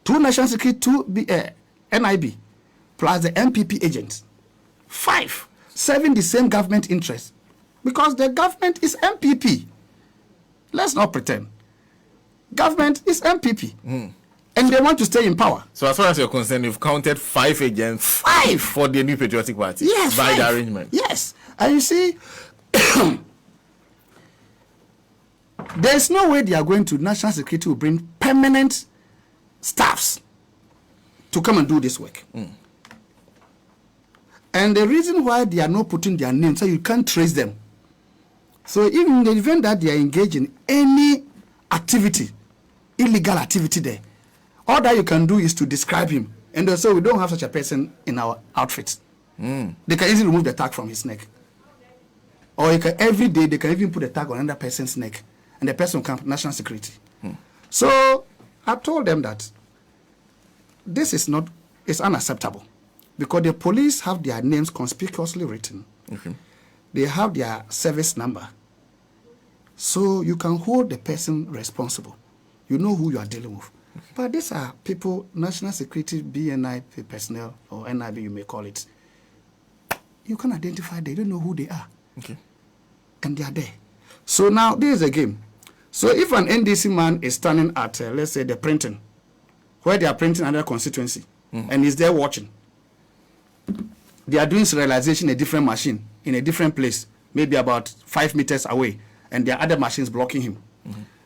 2 national security, 2 NIB, plus the MPP agents. 5. Serving the same government interest. Because the government is MPP. Let's not pretend. Government is MPP. And they want to stay in power. So as far as you're concerned, you've counted 5 agents. 5 for the New Patriotic Party. Yes, by 5. the arrangement. Yes. And you see, there's no way they are going to national security to bring permanent staffs to come and do this work. And the reason why they are not putting their names, so you can't trace them. So even in the event that they are engaged in any activity, illegal activity there, all that you can do is to describe him. And so we don't have such a person in our outfits. They can easily remove the tag from his neck. Or you can, every day they can even put a tag on another person's neck. And the person will come national security. So I told them that this is not, it's unacceptable. Because the police have their names conspicuously written. They have their service number. So you can hold the person responsible. You know who you are dealing with. But these are people, national security, BNI personnel, or NIB you may call it. You can identify them. They don't know who they are. And they are there. So now, this is a game. So if an NDC man is standing at, let's say, the printing, where they are printing another constituency, and is there watching, they are doing serialization in a different machine, in a different place, maybe about 5 meters away, and there are other machines blocking him.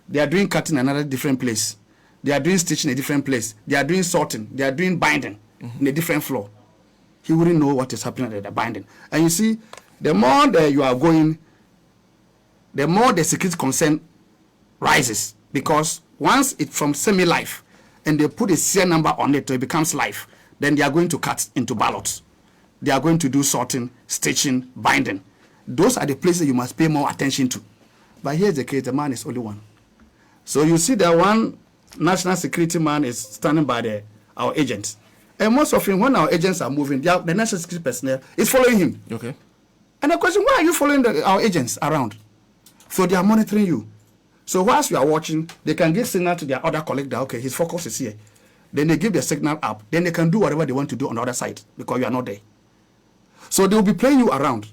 They are doing cutting in another different place. They are doing stitching in a different place. They are doing sorting. They are doing binding in a different floor. He wouldn't know what is happening at the binding. And you see, the more that you are going, the more the security concern rises. Because once it's from semi-life, and they put a serial number on it, so it becomes life, then they are going to cut into ballots. They are going to do sorting, stitching, binding. Those are the places you must pay more attention to. But here's the case, the man is only one. So you see that one national security man is standing by our agents. And most often when our agents are moving, the national security personnel is following him. And the question, why are you following our agents around? So they are monitoring you. So whilst you are watching, they can give signal to their other colleague that, okay, his focus is here. Then they give the signal up. Then they can do whatever they want to do on the other side because you are not there. So they will be playing you around.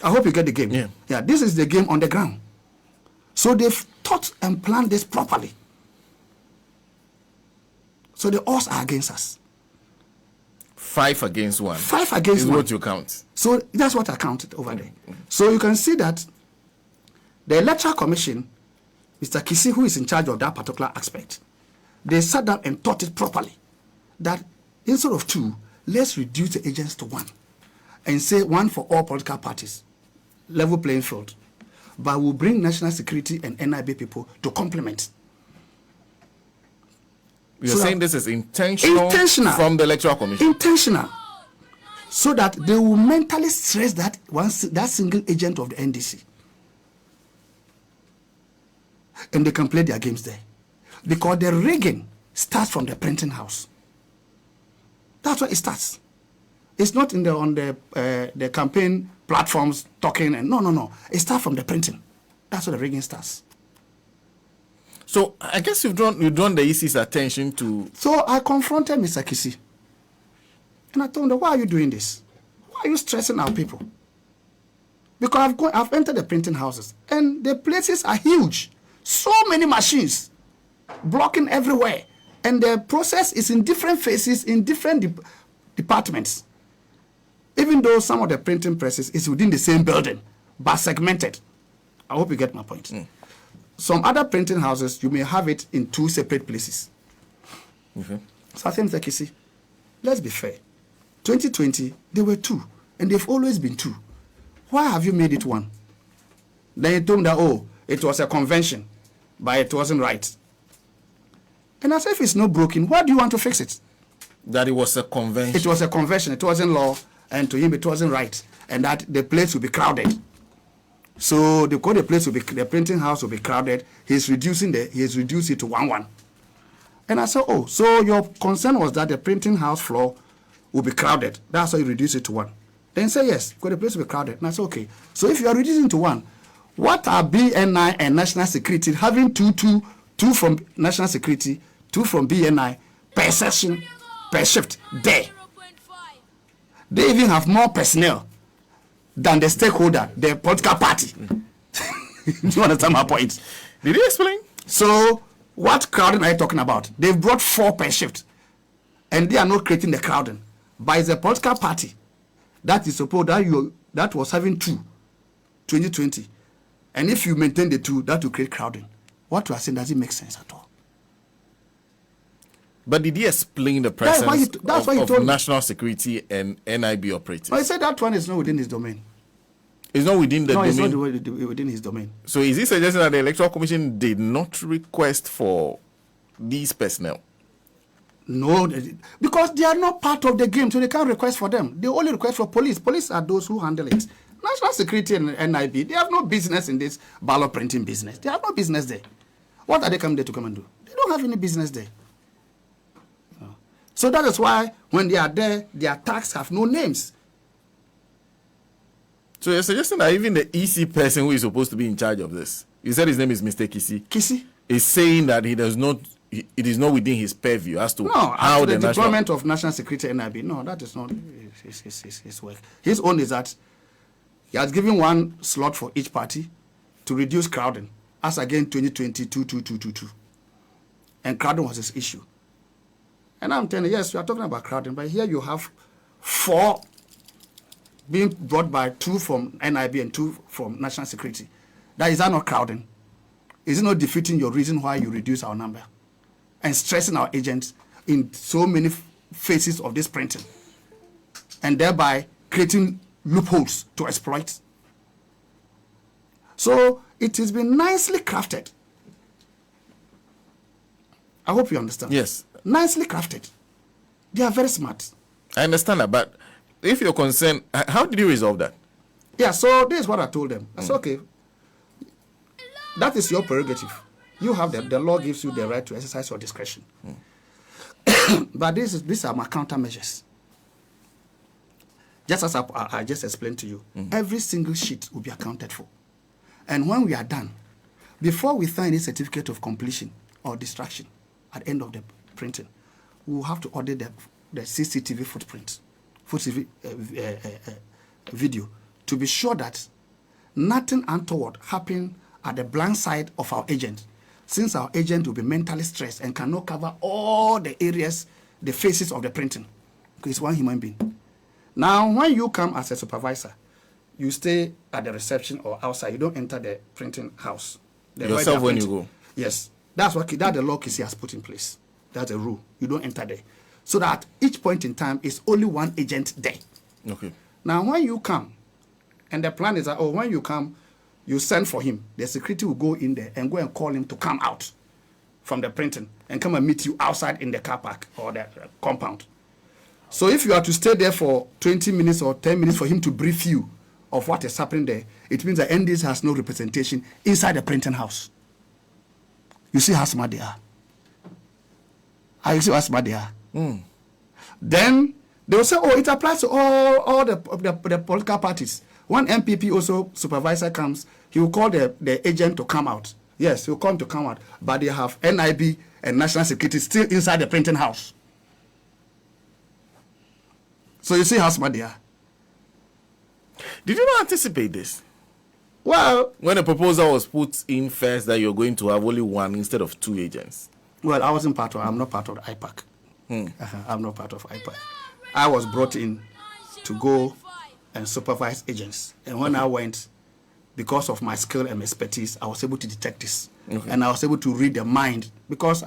I hope you get the game. Yeah, this is the game on the ground. So they've thought and planned this properly. So the odds are against us. 5 against 1. 5 against 1. What you count. So that's what I counted over there. So you can see that the Electoral Commission, Mr. Kisi, who is in charge of that particular aspect, they sat down and thought it properly. That instead of 2, let's reduce the agents to 1. And say 1 for all political parties. Level playing field. But we'll bring national security and NIB people to complement. You're saying this is intentional from the Electoral Commission? Intentional. So that they will mentally stress that that single agent of the NDC. And they can play their games there. Because the rigging starts from the printing house. That's where it starts. It's not on the campaign platforms talking and no. It starts from the printing. That's where the rigging starts. So I guess you've drawn the EC's attention to. So I confronted Mr. Kisi, and I told him, "Why are you doing this? Why are you stressing our people?" Because I've entered the printing houses, and the places are huge. So many machines. blocking everywhere. And the process is in different phases, in different departments. Even though some of the printing presses is within the same building, but segmented. I hope you get my point. Some other printing houses, you may have it in 2 separate places. So I think that, you see, let's be fair. 2020, there were 2, and they've always been 2. Why have you made it 1? Then you told me that, oh, it was a convention, but it wasn't right. And I said, if it's not broken, why do you want to fix it? That it was a convention. It was a convention. It wasn't law, and to him it wasn't right, and that the place will be crowded. So the printing house will be crowded. He's reduced it to 1-1. And I said, oh, so your concern was that the printing house floor will be crowded. That's why you reduce it to 1. Then say yes, because the place will be crowded. And I said, okay. So if you are reducing to 1, what are BNI and national security having two from national security, 2 from BNI per session, per shift there? They even have more personnel than the stakeholder, the political party. Do you understand my point? Did you explain? So what crowding are you talking about? They've brought 4 per shift, and they are not creating the crowding. But it's a political party that is supposed that was having 2, 2020, and if you maintain the 2, that will create crowding. What you are saying doesn't make sense at all. But did he explain the presence of national security and NIB operatives? No, he said that one is not within his domain. It's not within the domain? No, it's not within his domain. So is he suggesting that the Electoral Commission did not request for these personnel? No, because they are not part of the game, so they can't request for them. They only request for police. Police are those who handle it. National security and NIB, they have no business in this ballot printing business. They have no business there. What are they coming there to come and do? They don't have any business there. So that is why when they are there, their tags have no names. So you're suggesting that even the EC person who is supposed to be in charge of this, you said his name is Mr. Kisi, is saying that it is not within his purview as to how the deployment of national security NIB. No, that is not his work. His own is that he has given 1 slot for each party to reduce crowding, as again 2020 22222. And crowding was his issue. And I'm telling you, yes, you are talking about crowding, but here you have 4 being brought by 2 from NIB and 2 from national security. Is that not crowding? Is it not defeating your reason why you reduce our number and stressing our agents in so many phases of this printing, and thereby creating loopholes to exploit? So it has been nicely crafted. I hope you understand. Yes. Nicely crafted. They are very smart. I understand that, but if you're concerned, how did you resolve that? Yeah, so this is what I told them. I said, okay, that is your prerogative. You have the law gives you the right to exercise your discretion. But these are my countermeasures. Just as I just explained to you, every single sheet will be accounted for. And when we are done, before we sign a certificate of completion or distraction at the end of the printing, we will have to order the CCTV video to be sure that nothing untoward happened at the blank side of our agent, since our agent will be mentally stressed and cannot cover all the areas, the phases of the printing, because it's one human being. Now, when you come as a supervisor, you stay at the reception or outside. You don't enter the printing house. Yourself when you go? Yes. That's the law Kisi has put in place. That's a rule. You don't enter there. So that at each point in time, is only one agent there. Okay. Now, when you come, and the plan is that, when you come, you send for him. The security will go in there and go and call him to come out from the printing and come and meet you outside in the car park or the compound. So if you are to stay there for 20 minutes or 10 minutes for him to brief you of what is happening there, it means that NDC has no representation inside the printing house. You see how smart they are. You see how smart they are. Then they will say, it applies to all the political parties. When MPP also supervisor comes, he will call the agent to come out. Yes, he will come out, but they have NIB and national security still inside the printing house. So you see how smart they are. Did you not anticipate this? Well, when the proposal was put in first that you're going to have only 1 instead of 2 agents. Well, I'm not part of the IPAC. I'm not part of IPAC. I was brought in to go and supervise agents. And when I went, because of my skill and expertise, I was able to detect this. And I was able to read the mind. Because,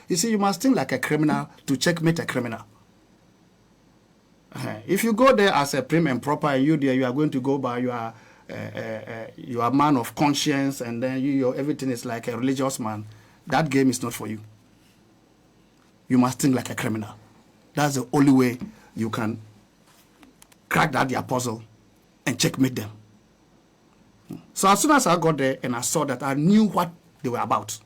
you see, you must think like a criminal to checkmate a criminal. If you go there as a prim and proper, and you are going to go by, you are a man of conscience, and then everything is like a religious man, that game is not for you. You must think like a criminal. That's the only way you can crack their puzzle and checkmate them. So as soon as I got there and I saw that, I knew what they were about.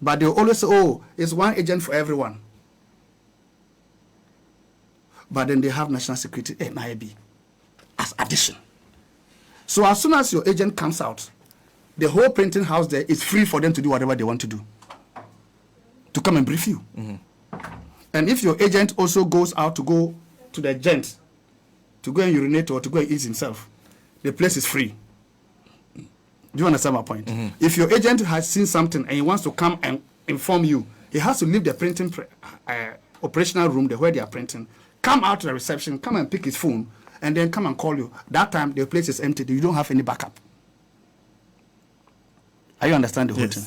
But they always say, oh, it's one agent for everyone. But then they have national security and NIB as addition. So as soon as your agent comes out, the whole printing house there is free for them to do whatever they want to do. To come and brief you. And if your agent also goes out to go to the gent, to go and urinate or to go and eat himself, the place is free. Do you understand my point? If your agent has seen something and he wants to come and inform you, he has to leave the printing operational room where they are printing, come out to the reception, come and pick his phone, and then come and call you. That time, the place is empty. You don't have any backup. Are you understand the whole thing?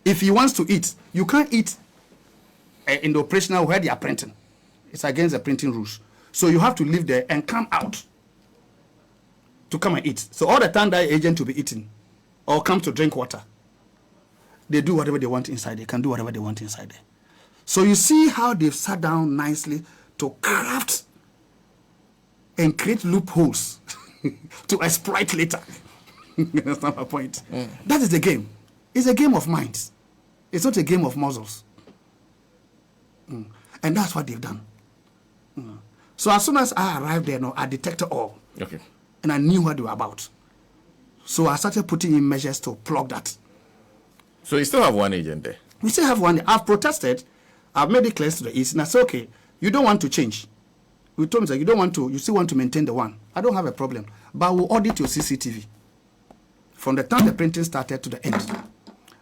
If he wants to eat, you can't eat in the operational where they are printing. It's against the printing rules. So you have to leave there and come out to come and eat. So all the time that agent will be eating or come to drink water, they do whatever they want inside. They can do whatever they want inside there. So you see how they've sat down nicely to craft and create loopholes to exploit later. That's not my point. That is the game. It's a game of minds. It's not a game of muzzles. And that's what they've done. So as soon as I arrived there, I detected all. And I knew what they were about. So I started putting in measures to plug that. So you still have one agent there? We still have one. I've protested. I've made it clear to the East. And I said, okay, you don't want to change. We told me, you still want to maintain the one. I don't have a problem. But we'll audit your CCTV. From the time the printing started to the end.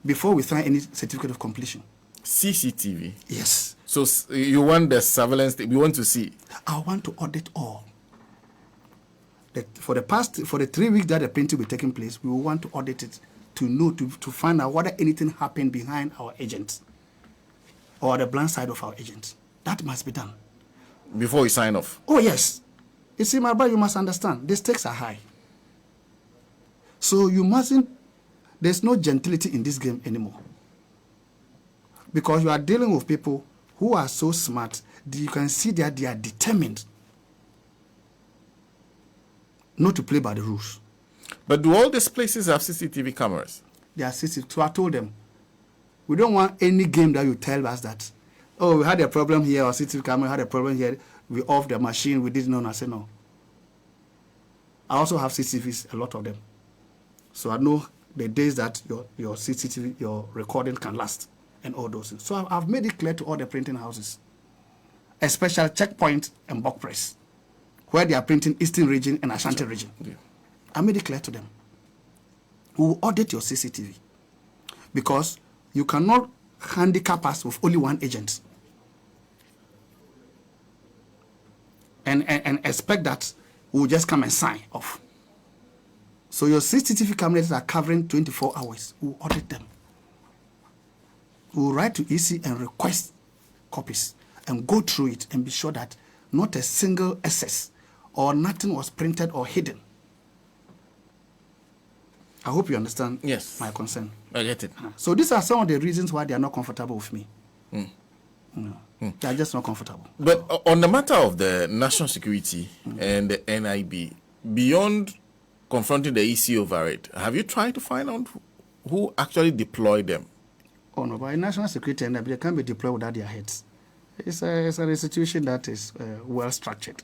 Before we sign any certificate of completion. CCTV? Yes. So you want the surveillance, we want to see? I want to audit all. For the 3 weeks that the printing will be taking place, we will want to audit it to know, to find out whether anything happened behind our agents or the blind side of our agents. That must be done. Before we sign off? Oh, yes. You see, my brother, you must understand, the stakes are high. So you mustn't, there's no gentility in this game anymore. Because you are dealing with people who are so smart, that you can see that they are determined not to play by the rules. But do all these places have CCTV cameras? They are CCTV. So I told them, we don't want any game that you tell us that, oh, we had a problem here, or CCTV camera had a problem here, we off the machine, we didn't know. And I said, no. I also have CCTVs, a lot of them. So I know the days that your CCTV, your recording can last, and all those things. So I've made it clear to all the printing houses, especially Checkpoint and Bulk Press, where they are printing Eastern region and Ashanti region. I made it clear to them. We will audit your CCTV because you cannot handicap us with only one agent and expect that we will just come and sign off. So your CCTV cameras are covering 24 hours. We will audit them. We will write to EC and request copies and go through it and be sure that not a single excess or nothing was printed or hidden. I hope you understand my concern. I get it. So these are some of the reasons why they are not comfortable with me. They are just not comfortable. But on the matter of the national security and the NIB, beyond confronting the EC over it, have you tried to find out who actually deployed them? Oh no, but in national security and NIB, they can't be deployed without their heads. It's an institution that is well structured,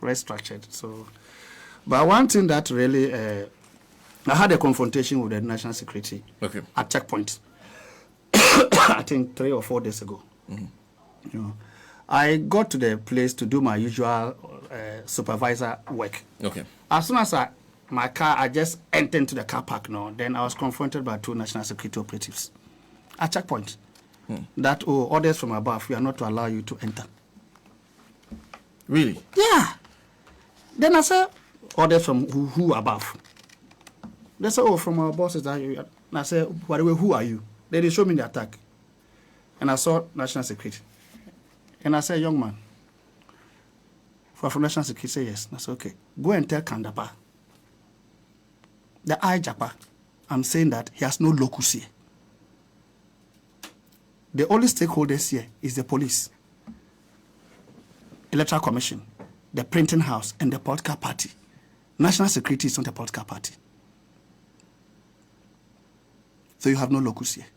well structured. So, but one thing that really, I had a confrontation with the national security at Checkpoint. I think 3 or 4 days ago. I got to the place to do my usual supervisor work. As soon as I just entered into the car park then I was confronted by 2 national security operatives. at checkpoint. That, orders from above, we are not to allow you to enter. Really? Yeah. Then I said, orders from who above? They said, from our bosses. And I said, by the way, who are you? Then they showed me the attack. And I saw national security. And I said, young man, from national security, say yes. And I said, okay, go and tell Kandapa, the JAKPA, I'm saying that he has no locus here. The only stakeholders here is the police, Electoral Commission, the printing house, and the political party. National security is not a political party. So you have no locus here.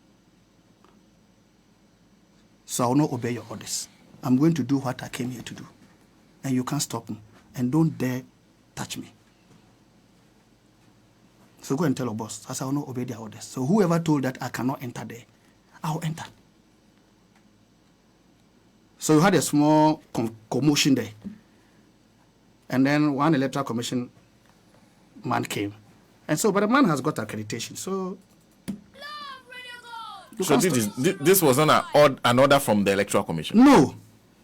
So I will not obey your orders. I'm going to do what I came here to do. And you can't stop me. And don't dare touch me. So go and tell your boss. I said, I will not obey their orders. So whoever told that I cannot enter there, I will enter. So you had a small commotion there. And then one Electoral Commission man came. And so, but the man has got accreditation. So this was not an order from the Electoral Commission? No.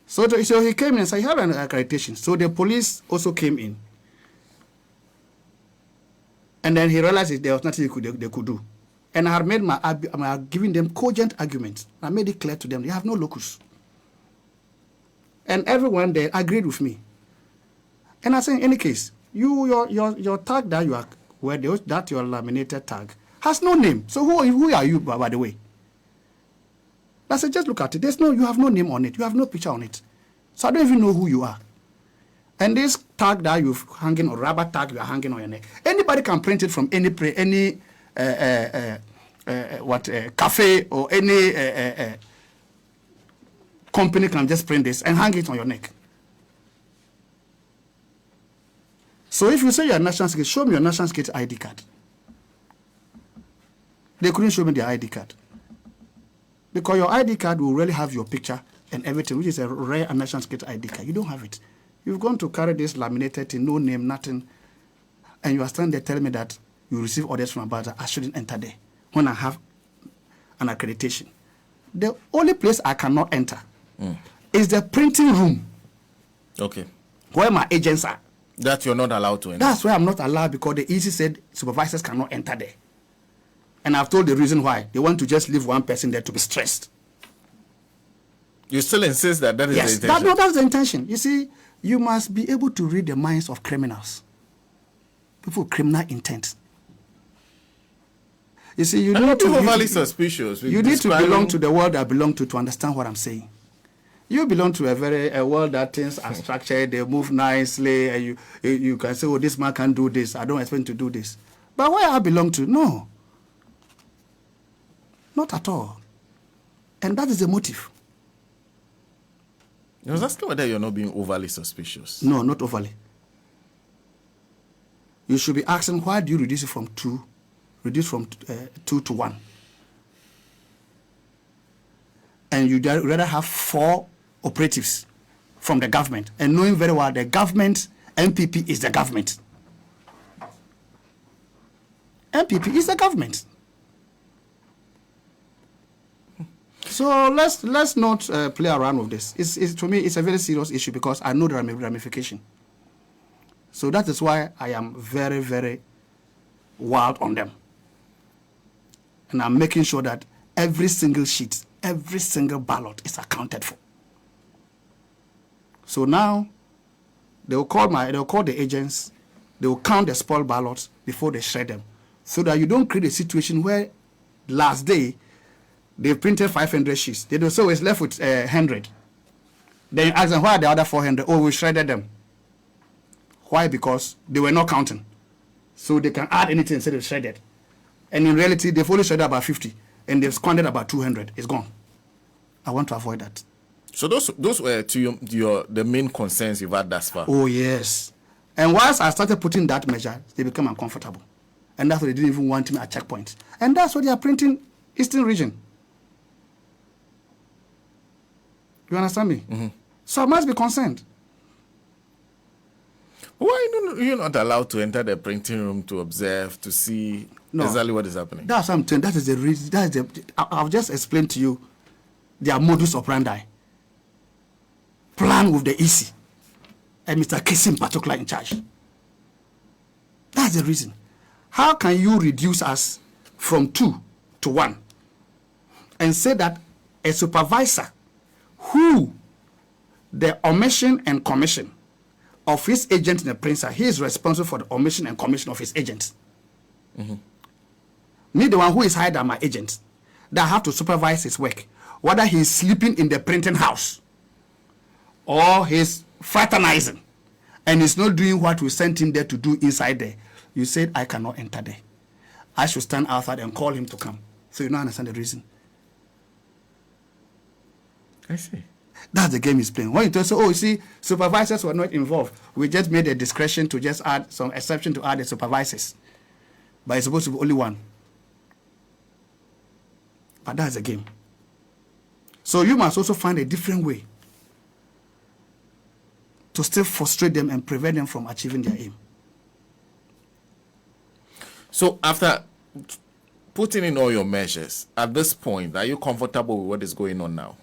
So he came in and said, he had an accreditation. So the police also came in. And then he realized there was nothing they could do. And I had given them cogent arguments. I made it clear to them, they have no locus. And everyone there agreed with me. And I said, in any case, your tag that you are, that your laminated tag, has no name. So who are you, by the way? I said, just look at it. You have no name on it. You have no picture on it. So I don't even know who you are. And this tag that you're hanging, or rubber tag you are hanging on your neck, anybody can print it from any cafe or any company can just print this and hang it on your neck. So if you say you're a national security, show me your national security ID card. They couldn't show me their ID card. Because your ID card will really have your picture and everything, which is a rare national security ID card. You don't have it. You've gone to carry this laminated thing, no name, nothing, and you are standing there telling me that you receive orders from above that I shouldn't enter there when I have an accreditation. The only place I cannot enter is the printing room. Okay. Where my agents are. That you're not allowed to enter. That's why I'm not allowed, because the EC said supervisors cannot enter there. And I've told the reason why. They want to just leave one person there to be stressed. You still insist that is yes, the intention? That's the intention. You see, you must be able to read the minds of criminals. People with criminal intent. You see, you need to overly suspicious. You need to belong to the world I belong to understand what I'm saying. You belong to a world that things are structured, they move nicely, and you can say, oh, this man can do this. I don't expect him to do this. But where I belong to, no. Not at all. And that is the motive. I was asking whether you're not being overly suspicious. No, not overly. You should be asking, why do you reduce it from 2 to 1? And you'd rather have 4 operatives from the government, and knowing very well the government, MPP is the government. MPP is the government. So let's not play around with this. To me, it's a very serious issue, because I know the ramification. So that is why I am very, very wild on them. And I'm making sure that every single sheet, every single ballot is accounted for. So now they'll call the agents, they will count the spoiled ballots before they shred them, so that you don't create a situation where last day they printed 500 sheets. They don't, so it's left with 100. Then you ask them, why are the other 400? Oh, we shredded them. Why? Because they were not counting. So they can add anything instead of shredded. And in reality, they've only shredded about 50, and they've squandered about 200. It's gone. I want to avoid that. So those were the main concerns you've had thus far? Oh, yes. And once I started putting that measure, they became uncomfortable. And that's why they didn't even want me at checkpoints. And that's why they are printing Eastern region. You understand me? Mm-hmm. So I must be concerned. Why don't you're not allowed to enter the printing room to observe, to see exactly what is happening? That's something. That is the reason. I've just explained to you their modus operandi. Plan with the EC and Mr. Casey in particular in charge. That's the reason. How can you reduce us from 2 to 1 and say that a supervisor who the omission and commission of his agent in the printer, he is responsible for the omission and commission of his agent. Me, the one who is hired as my agent, that I have to supervise his work, whether he is sleeping in the printing house or he's fraternizing and he's not doing what we sent him there to do inside there. You said, I cannot enter there. I should stand outside and call him to come. So you don't understand the reason. I see. That's the game he's playing. When you tell say, oh, you see, supervisors were not involved. We just made a discretion to just add some exception to add the supervisors. But it's supposed to be only one. But that's the game. So you must also find a different way to still frustrate them and prevent them from achieving their aim. So after putting in all your measures, at this point, are you comfortable with what is going on now?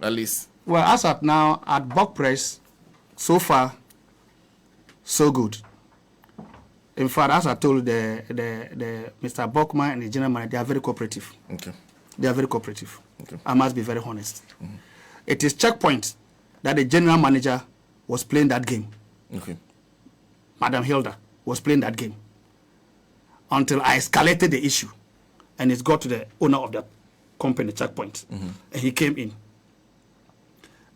At least. Well, as at now, at Buck Press, so far, so good. In fact, as I told the Mr. Buckman and the general manager, they are very cooperative. Okay. They are very cooperative. Okay. I must be very honest. It is checkpoint that the general manager was playing that game. Okay. Madam Hilda was playing that game until I escalated the issue, and it got to the owner of the company, checkpoint, and he came in.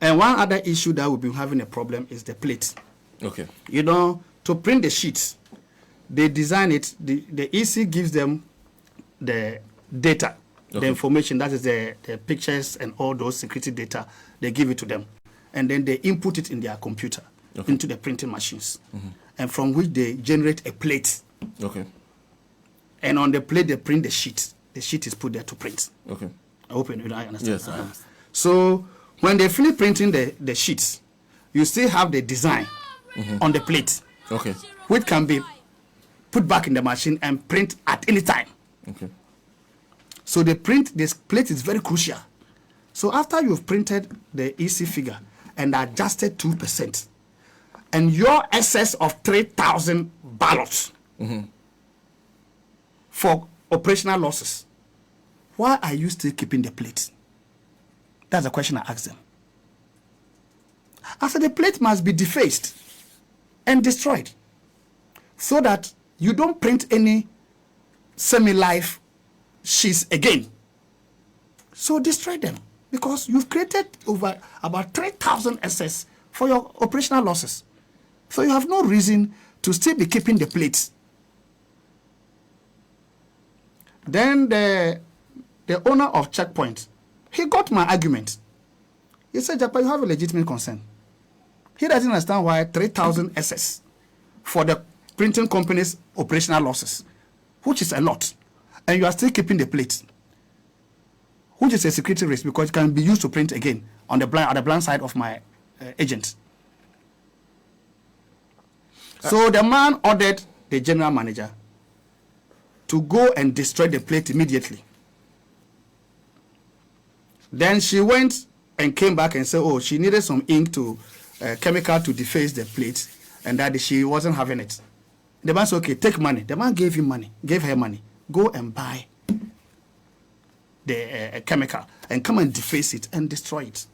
And one other issue that we've been having a problem is the plate. Okay. You know, to print the sheets, they design it, the EC gives them the data, the information, that is the pictures and all those security data, they give it to them. And then they input it in their computer, into the printing machines, and from which they generate a plate. Okay. And on the plate, they print the sheet. The sheet is put there to print. Okay. I hope you understand. Yes, I understand. So when they finish printing the sheets, you still have the design on the plate, Okay. which can be put back in the machine and print at any time. Okay. So the print, this plate is very crucial. So after you've printed the EC figure and adjusted 2%, and your excess of 3,000 ballots for operational losses, why are you still keeping the plate? That's the question I asked them. I said the plate must be defaced and destroyed so that you don't print any semi-life sheets again. So destroy them, because you've created over about 3,000 excess for your operational losses. So you have no reason to still be keeping the plates. Then the owner of Checkpoint, he got my argument. He said, JAKPA, you have a legitimate concern. He doesn't understand why 3,000 SS for the printing company's operational losses, which is a lot, and you are still keeping the plate, which is a security risk because it can be used to print again on the blind side of my agent. So the man ordered the general manager to go and destroy the plate immediately. Then she went and came back and said, oh, she needed some ink to chemical to deface the plate, and that she wasn't having it. The man said, okay, take money. The man gave him money, gave her money. Go and buy the chemical and come and deface it and destroy it.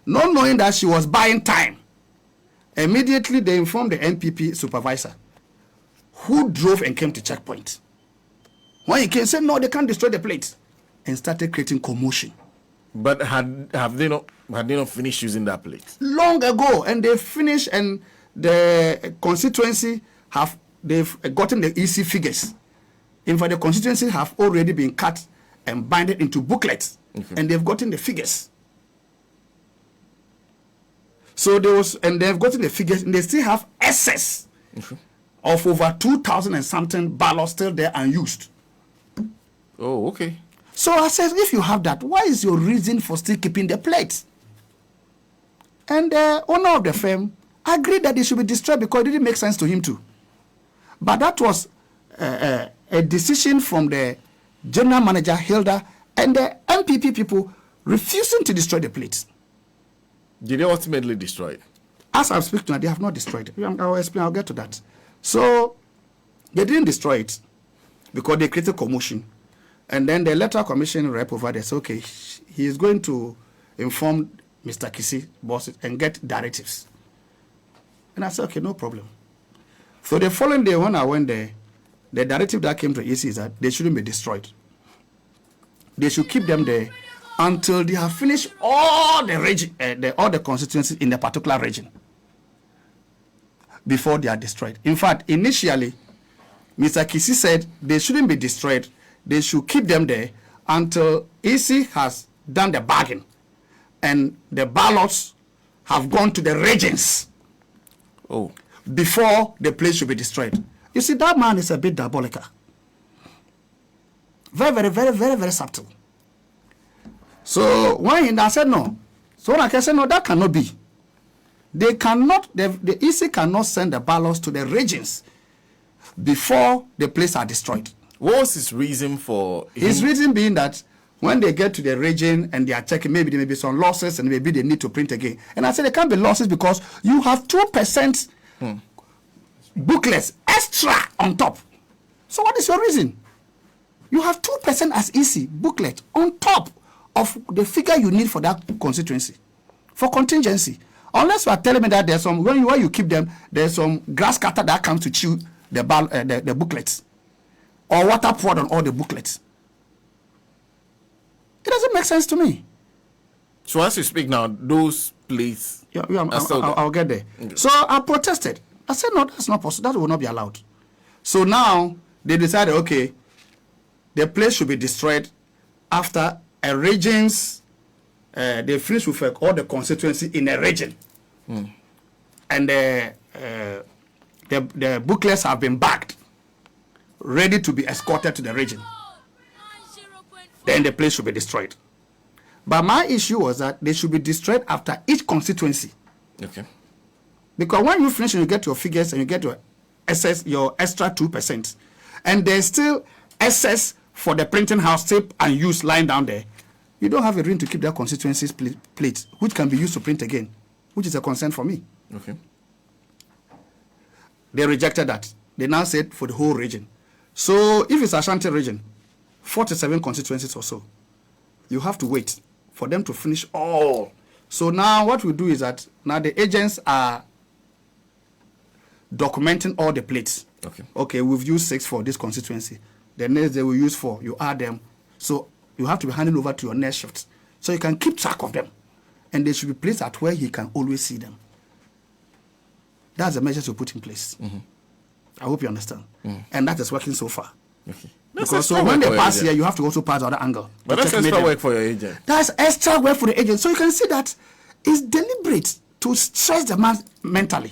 Not knowing that she was buying time. Immediately they informed the NPP supervisor, who drove and came to Checkpoint. When he came, said, no, they can't destroy the plate, and started creating commotion. But have they not finished using that plate? Long ago, and they finished, and the constituency they've gotten the EC figures. In fact, the constituency have already been cut and binded into booklets, and they've gotten the figures. So they've gotten the figures, and they still have excess of over 2,000 and something ballots still there unused. Oh, okay. So I said, if you have that, why is your reason for still keeping the plate? And the owner of the firm agreed that they should be destroyed because it didn't make sense to him too. But that was a decision from the general manager, Hilda, and the MPP people refusing to destroy the plates. Did they ultimately destroy it? As I'm speaking now, they have not destroyed it. I'll explain, I'll get to that. So they didn't destroy it because they created commotion. And then the electoral commission rep over there said, okay, he is going to inform Mr. Kisi, boss, and get directives. And I said, okay, no problem. So the following day when I went there, the directive that came to EC is that they shouldn't be destroyed. They should keep them there until they have finished all the region, all the constituencies in the particular region before they are destroyed. In fact, initially, Mr. Kisi said they shouldn't be destroyed. They should keep them there until EC has done the bargain and the ballots have gone to the regions before the place should be destroyed. You see, that man is a bit diabolical. Very, very, very, very, very subtle. So when he said no, so when I said no, that cannot be. They cannot, the EC cannot send the ballots to the regions before the place are destroyed. What was his reason for his reason being that when they get to the region and they are checking, maybe there may be some losses and maybe they need to print again. And I said there can't be losses because you have 2% booklets extra on top. So what is your reason? You have 2% as EC booklet on top of the figure you need for that constituency, for contingency. Unless you are telling me that there's some, when you keep them, there's some grass cutter that comes to chew the booklets, or water poured on all the booklets. It doesn't make sense to me. So as you speak now, those plates I'll get there. Okay. So I protested. I said, no, that's not possible. That will not be allowed. So now they decided, okay, the place should be destroyed after a region's, they finish with all the constituency in a region. And the booklets have been bagged, ready to be escorted to the region. Then the place should be destroyed. But my issue was that they should be destroyed after each constituency. Okay. Because when you finish and you get your figures and you get your extra 2%, and there's still excess for the printing house tape and use lying down there, you don't have a reason to keep that constituency's plate, which can be used to print again, which is a concern for me. Okay. They rejected that. They now said for the whole region. So if it's Ashanti region, 47 constituencies or so, you have to wait for them to finish all. So now what we do is that now the agents are documenting all the plates. Okay, we've used 6 for this constituency. The next day we use 4. You add them. So you have to be handing over to your next shift. So you can keep track of them. And they should be placed at where he can always see them. That's the measures you put in place. I hope you understand. And that is working so far. Okay. Because so when they pass here, you have to also pass the other angle. But that's extra work for your agent. That's extra work for the agent. So you can see that it's deliberate to stress the man mentally.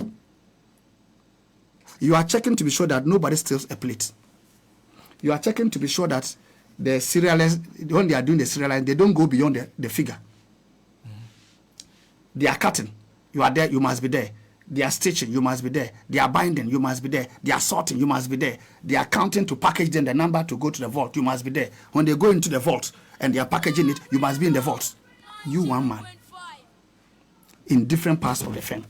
You are checking to be sure that nobody steals a plate. You are checking to be sure that the serialize, when they are doing the serialize, they don't go beyond the figure. They are cutting. You are there, you must be there. They are stitching, you must be there. They are binding, you must be there. They are sorting, you must be there. They are counting to package them the number to go to the vault, you must be there. When they go into the vault and they are packaging it, you must be in the vault. You one man. In different parts of the firm.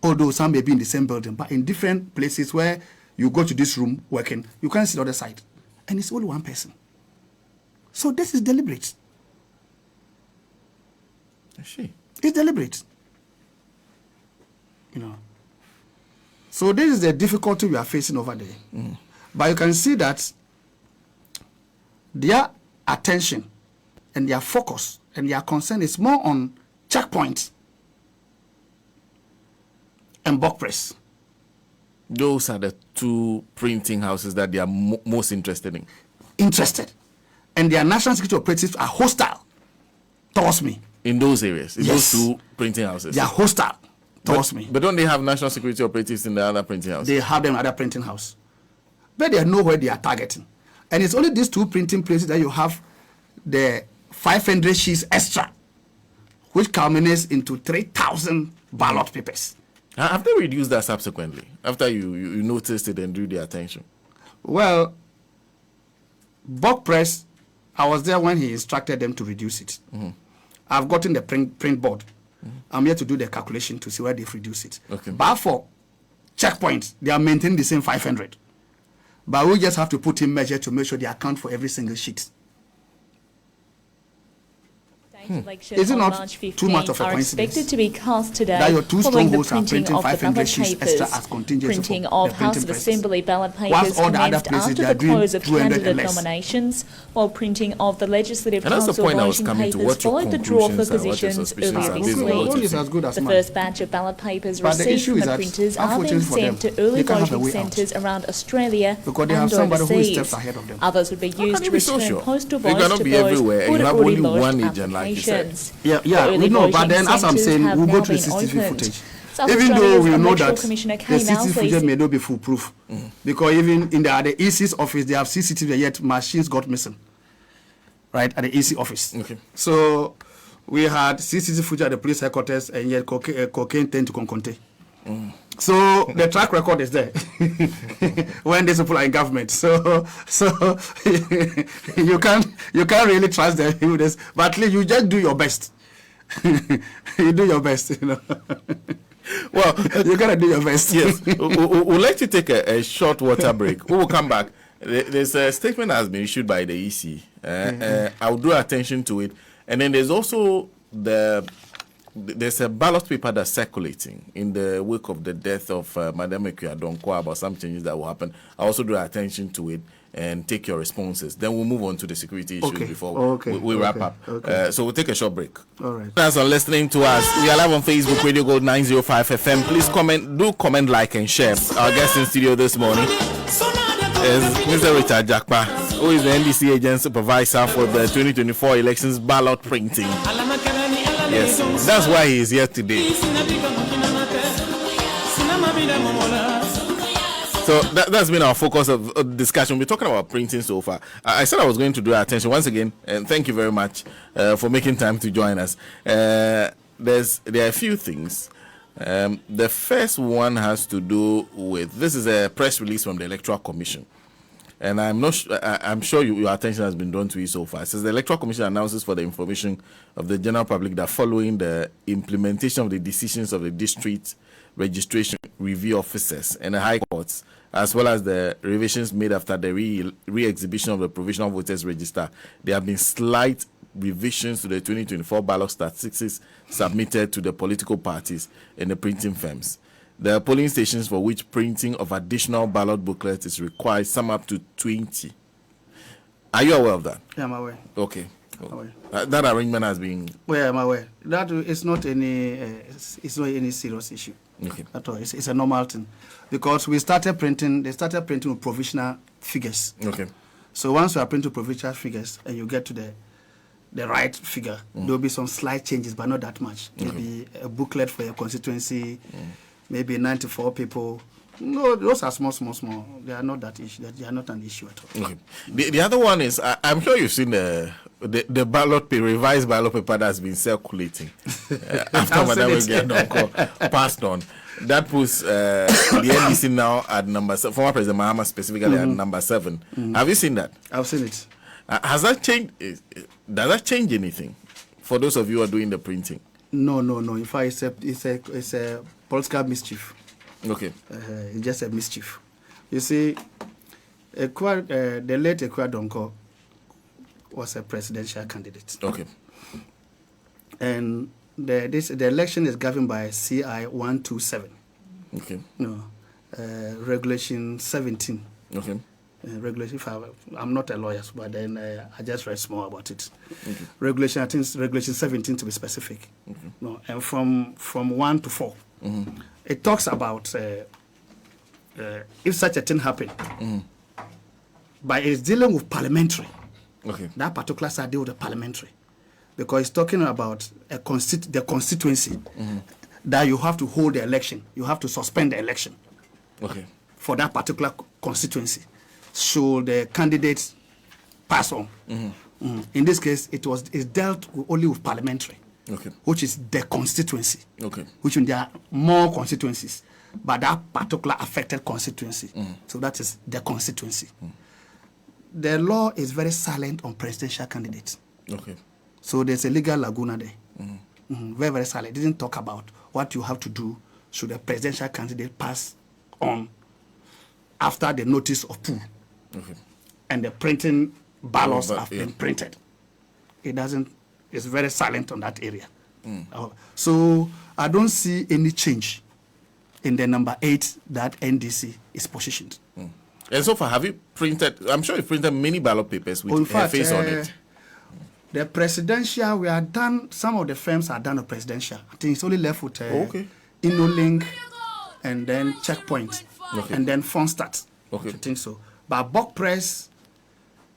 Although some may be in the same building, but in different places where you go to this room working, you can't see the other side. And it's only one person. So this is deliberate. I see. It's deliberate. You know. So this is the difficulty we are facing over there. But you can see that their attention and their focus and their concern is more on checkpoints and bulk press. Those are the 2 printing houses that they are most interested in. And their national security operatives are hostile towards me. In those areas? In Yes. those 2 printing houses? They are hostile towards me. But don't they have national security operatives in the other printing houses? They have them at the printing house. But they know where they are targeting. And it's only these 2 printing places that you have the 500 sheets extra, which culminates into 3,000 ballot papers. Have they reduced that subsequently after you noticed it and drew the attention? Well, Buck Press, I was there when he instructed them to reduce it. I've gotten the print board. I'm here to do the calculation to see where they've reduced it. Okay. But for checkpoints, they are maintaining the same 500. But we just have to put in measure to make sure they account for every single sheet. Is it not too much of a coincidence expected to be cast today that your two following the strongholds are printing printing of the 500 ballot sheets papers? extra as contingency Printing for of the House printing of presses? Assembly ballot Whilst papers all the other commenced places, after they are the doing close of 200 and candidate less. nominations, while printing of the Legislative And that's the Council point I was voting coming to. papers What your followed the draw for conclusions are, what your positions suspicions earlier are this based on what week. you is think. as good as The mine. first batch of ballot papers But the received issue from is the that, printers are being unfortunately for sent them, to early they can't have a voting way out. centres around Australia Because they and have somebody who is overseas. steps ahead of them. Others would be can used you to be return so sure? postal They votes cannot to be those everywhere, who and you had have already only lodged one agent, like you said. applications. Yeah, The early we know, but voting then as I'm centres saying, have we'll now go to the been CCTV opened. footage. South Even though Australia's we know Electoral that Commissioner the came out CCTV footage saying may not be foolproof, because even in the EC's office, they have CCTV, yet machines got missing, right, at the EC office. Okay. So we had CCTV footage at the police headquarters, and yet cocaine turned to Conconte. So the track record is there when these people are in government. So you can't really trust them with this. But at least you just do your best. You do your best, you know. Well, you gotta do your best. Yes. We'd like to take a short water break. We will come back. There's a statement that has been issued by the EC. I'll draw attention to it. And then there's also there's a ballot paper that's circulating in the wake of the death of Madam Ekuadonko about some changes that will happen. I also draw attention to it and take your responses. Then we'll move on to the security issues before we wrap up. Okay. So we'll take a short break. All right. Thanks for listening to us. We are live on Facebook, Radio Gold 905 FM. Please comment, like, and share. Our guest in studio this morning is Mr. Richard JAKPA, who is the NDC agent supervisor for the 2024 elections ballot printing. Yes, that's why he is here today. So that's been our focus of discussion. We're talking about printing so far. I said I was going to draw attention once again, and thank you very much for making time to join us. There are a few things. The first one has to do with, this is a press release from the Electoral Commission. And I'm sure your attention has been drawn to it so far. It says the Electoral Commission announces for the information of the general public that following the implementation of the decisions of the district registration review officers and the high courts, as well as the revisions made after the re-exhibition of the provisional voters register, there have been slight revisions to the 2024 ballot statistics submitted to the political parties and the printing firms. The polling stations for which printing of additional ballot booklets is required sum up to 20. Are you aware of that? Yeah, I'm aware. Okay. I'm aware. That arrangement has been... Well, I'm aware. That is not any serious issue. Okay. At all. It's a normal thing. Because they started printing with provisional figures. Okay. So once you are printing provisional figures and you get to the right figure, there will be some slight changes, but not that much. Maybe a booklet for your constituency, maybe 94 people. No, those are small. They are not that issue. They are not an issue at all. Okay. The other one is, I'm sure you've seen the revised ballot paper that's been circulating after Madam Ekuadonko passed on. That puts the NDC now at number 7, former President Mahama specifically at number 7. Have you seen that? I've seen it. Has that changed? Does that change anything for those of you who are doing the printing? No. In fact, it's a political mischief. Okay. It's just a mischief. You see, the late Ekuadonko was a presidential candidate. Okay. And the election is governed by CI 127. Okay. No, Regulation 17. Okay. Regulation. I'm not a lawyer, but then I just read more about it. Okay. Regulation, I think it's Regulation 17 to be specific. Okay. No, and from 1 to 4, it talks about if such a thing happened, but it's dealing with parliamentary. Okay. That particular side deal with the parliamentary, because it's talking about the constituency that you have to hold the election, you have to suspend the election. Okay. For that particular constituency, should the candidates pass on. In this case, it's dealt only with parliamentary. which is the constituency. Okay. Which means there are more constituencies, but that particular affected constituency. So that is the constituency. The law is very silent on presidential candidates. Okay. So there's a legal laguna there. Very, very silent. It didn't talk about what you have to do should a presidential candidate pass on after the notice of pool. Okay. And the printing ballots have been printed. It doesn't, it's very silent on that area. So I don't see any change in the number 8 that NDC is positioned. And so far, have you printed, I'm sure you printed many ballot papers with a face on it. The presidential, we are done, some of the firms are done with presidential. I think it's only left with InnoLink and then Checkpoint and then Fonstart. I think so. But Bulk Press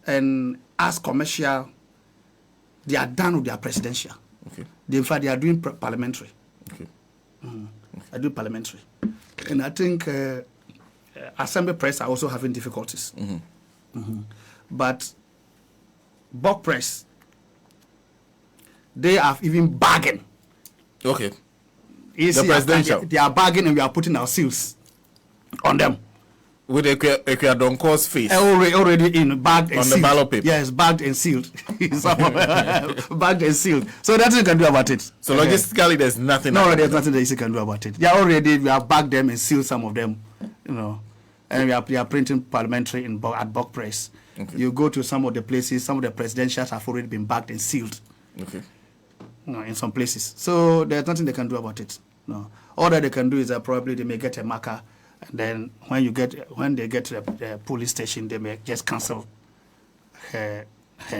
and As Commercial, they are done with their presidential. In fact, they are doing parliamentary. I do parliamentary. And I think Assembly Press are also having difficulties. But Bulk Press, they have even bargained. Okay. The presidential. They are bargaining and we are putting our seals on them. With Ekweadonko's face. Already in, bagged and on sealed. The ballot paper. Yes, bagged and sealed. Bagged and sealed. So that's what you can do about it. So logistically, there's nothing. No, there's nothing that you can do about it. They are already, we have bagged them and sealed some of them, you know. And we are printing parliamentary at Bulk Press. You go to some of the places, some of the presidentials have already been bagged and sealed. You know, in some places. So there's nothing they can do about it. No. All that they can do is that probably they may get a marker, and then when they get to the police station, they may just cancel her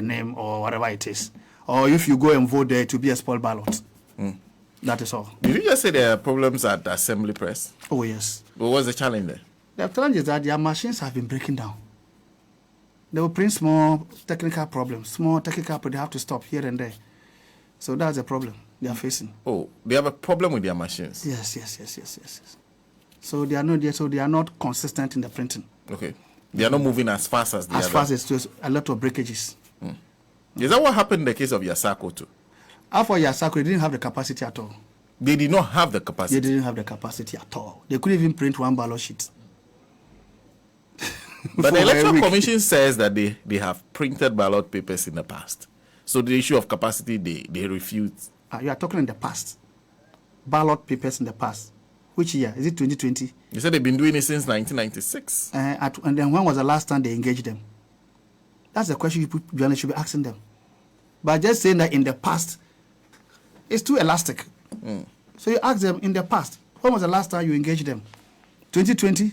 name or whatever it is. Or if you go and vote there, to be a spoiled ballot. That is all. Did you just say there are problems at the Assembly Press? Oh, yes. But what's the challenge there? The challenge is that their machines have been breaking down. They will print small technical problems. They have to stop here and there. So that's the problem they are facing. Oh, they have a problem with their machines? Yes. So they are not consistent in the printing. Okay. They are not moving as fast as the others. As fast as just a lot of breakages. Is that what happened in the case of Yasako too? After Yasako, they didn't have the capacity at all. They did not have the capacity? They didn't have the capacity at all. They couldn't even print one ballot sheet. But the Electoral Commission says that they have printed ballot papers in the past. So the issue of capacity, they refute. You are talking in the past. Ballot papers in the past. Which year? Is it 2020? You said they've been doing it since 1996. And then when was the last time they engaged them? That's the question you should be asking them. But just saying that in the past, it's too elastic. So you ask them in the past, when was the last time you engaged them? 2020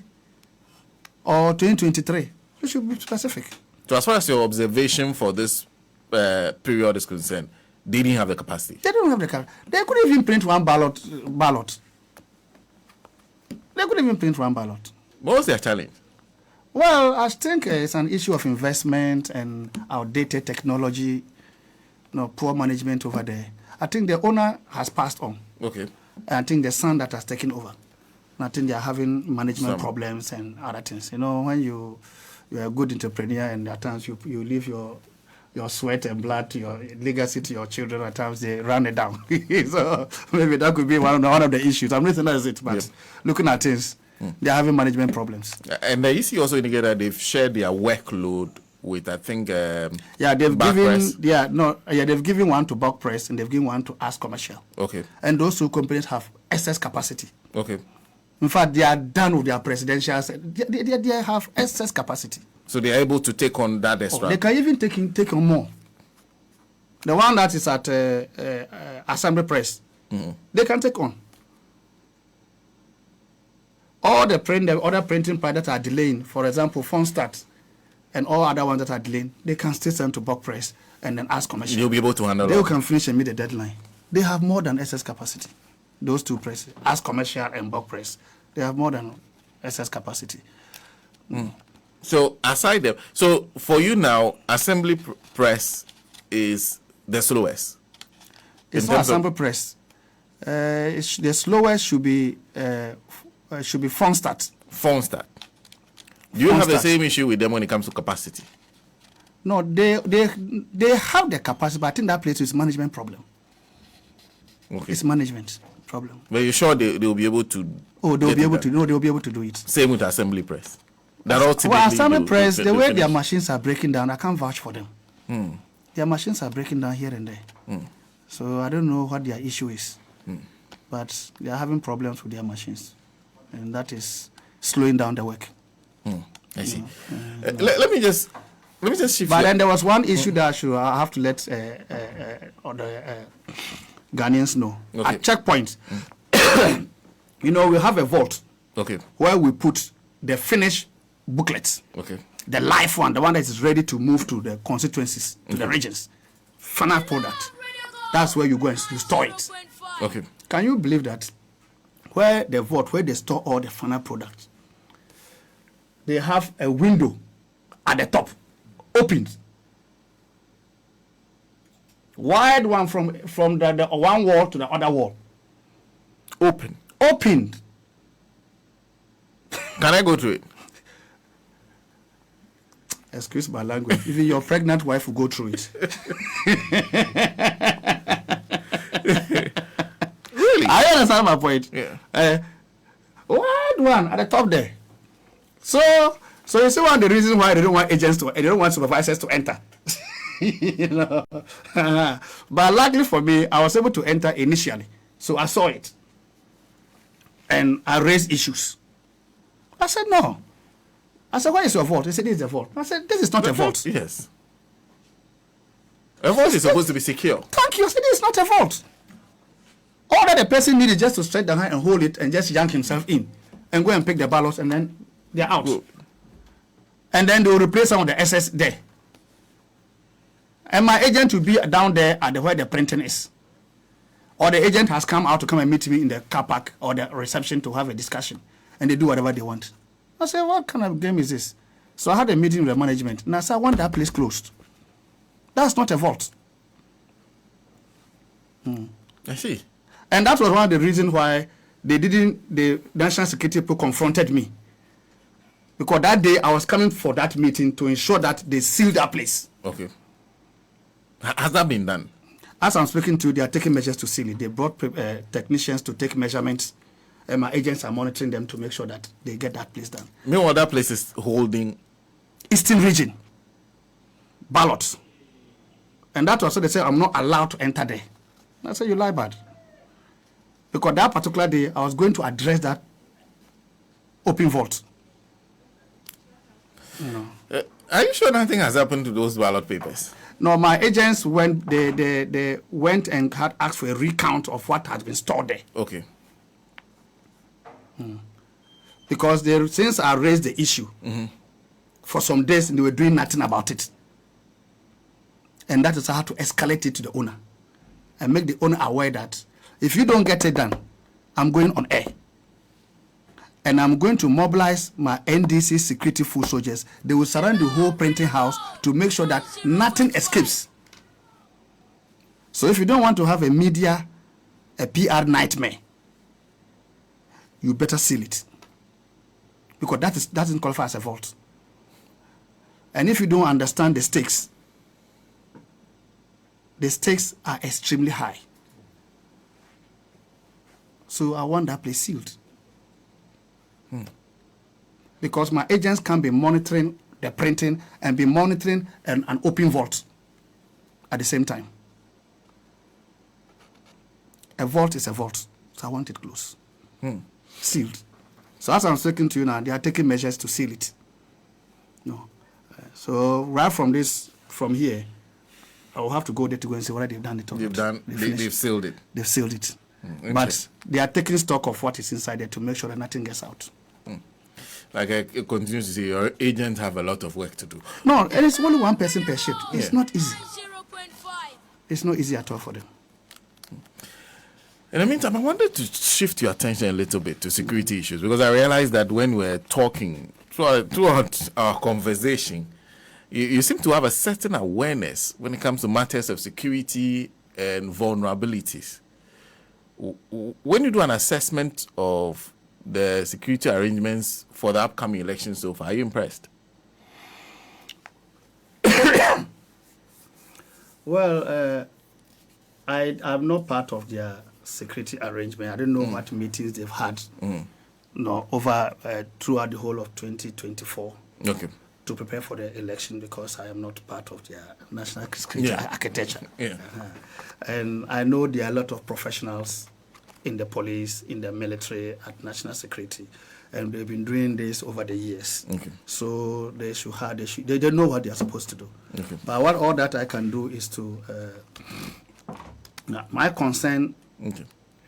or 2023? You should be specific. So as far as your observation for this period is concerned, they didn't have the capacity? They didn't have the capacity. They couldn't even print one ballot. They couldn't even print one ballot. What was their challenge? Well, I think it's an issue of investment and outdated technology, poor management over there. I think the owner has passed on. Okay. And I think the son that has taken over. And I think they are having management problems and other things. When you're a good entrepreneur and at times you leave your sweat and blood, your legacy to your children, at times they run it down. So maybe that could be one of the issues. I'm not saying that's it, but looking at things, they're having management problems. And the EC also indicated that they've shared their workload with, I think, they've given one to Bulk Press and they've given one to As Commercial. Okay. And those two companies have excess capacity. Okay. In fact, they are done with their presidentials. They have excess capacity. So they are able to take on that extra. They can even take on more. The one that is at Assembly Press, they can take on. All the other printing parts that are delaying, for example, Fonstart and all other ones that are delaying, they can still send to Bulk Press and then As Commercial. You'll be able to handle They can finish and meet the deadline. They have more than excess capacity. Those two presses, As Commercial and Bulk Press, they have more than excess capacity. So aside them, so for you now, Assembly Press is the slowest. It's not Assembly Press. The slowest should be Fonstart. Fonstart. Do you have the same issue with them when it comes to capacity? No, they have the capacity, but I think that place is management problem. Okay. It's management problem. But you're sure they will be able to? Oh, they'll get be it able done? to. No, they'll be able to do it. Same with assembly press. That ultimately Well, assembly they'll press, the way their finish. machines are breaking down, I can't vouch for them. Their machines are breaking down here and there. So I don't know what their issue is. But they are having problems with their machines. And that is slowing down the work. I see. Let me just shift. But then there was one issue that I have to let other Ghanaians know. Okay. At checkpoints, we have a vault Okay. where we put the finished booklets. Okay. The live one, the one that is ready to move to the constituencies, to the regions. Final product. That's where you go and you store it. Okay. Can you believe that where the vault, where they store all the final products, they have a window at the top, opened. Wide one from the one wall to the other wall. Open. Opened. Can I go through it? Excuse my language. Even your pregnant wife will go through it. Really? I understand my point. Yeah. Wide one at the top there. So you see one of the reasons why they don't want agents to, they don't want supervisors to enter. But luckily for me, I was able to enter initially. So I saw it. And I raised issues. I said, no. I said, where is your vault? He said, this is a vault. I said, this is not a vault. Yes. A vault is supposed to be secure. Thank you. I said, this is not a vault. All that the person needed just to stretch their hand and hold it and just yank himself in and go and pick the ballots and then they're out. Good. And then they will replace some of the SS there. And my agent will be down there at where the printing is. Or the agent has come out to come and meet me in the car park or the reception to have a discussion. And they do whatever they want. I said, what kind of game is this? So I had a meeting with the management. And I said, I want that place closed. That's not a vault. I see. And that was one of the reasons why the national security people confronted me. Because that day I was coming for that meeting to ensure that they sealed that place. Okay. Has that been done? As I'm speaking to you, they are taking measures to seal it. They brought technicians to take measurements. And my agents are monitoring them to make sure that they get that place done. Meanwhile, that place is holding Eastern region. BALLOT. And that was so they said, I'm not allowed to enter there. I said, you lie bad. Because that particular day, I was going to address that open vault. Are you sure nothing has happened to those ballot papers? No, my agents went. They went and had asked for a recount of what had been stored there. Okay. Because they, since I raised the issue, for some days they were doing nothing about it. And that is how to escalate it to the owner and make the owner aware that if you don't get it done, I'm going on air. And I'm going to mobilize my NDC security full soldiers. They will surround the whole printing house to make sure that nothing escapes. So if you don't want to have a media, a PR nightmare, you better seal it. Because that doesn't qualify as a vault. And if you don't understand the stakes are extremely high. So I want that place sealed. Because my agents can be monitoring the printing and be monitoring an open vault at the same time. A vault is a vault, so I want it closed. Sealed. So as I'm speaking to you now, they are taking measures to seal it. No. So right from here, I will have to go there to go and see whether they've done it or not. They've sealed it. They've sealed it. But they are taking stock of what is inside there to make sure that nothing gets out. Like I continue to say, your agents have a lot of work to do. No, and it's only one person per shift. It's not easy. It's not easy at all for them. In the meantime, I wanted to shift your attention a little bit to security issues, because I realized that when we're talking throughout our conversation, you seem to have a certain awareness when it comes to matters of security and vulnerabilities. When you do an assessment of the security arrangements for the upcoming election so far, are you impressed? Well, I'm not part of their security arrangement. I don't know what meetings they've had over throughout the whole of 2024 to prepare for the election, because I am not part of their national security architecture. And I know there are a lot of professionals in the police, in the military, at national security, and they've been doing this over the years. So they don't know what they are supposed to do. But all that I can do is to my concern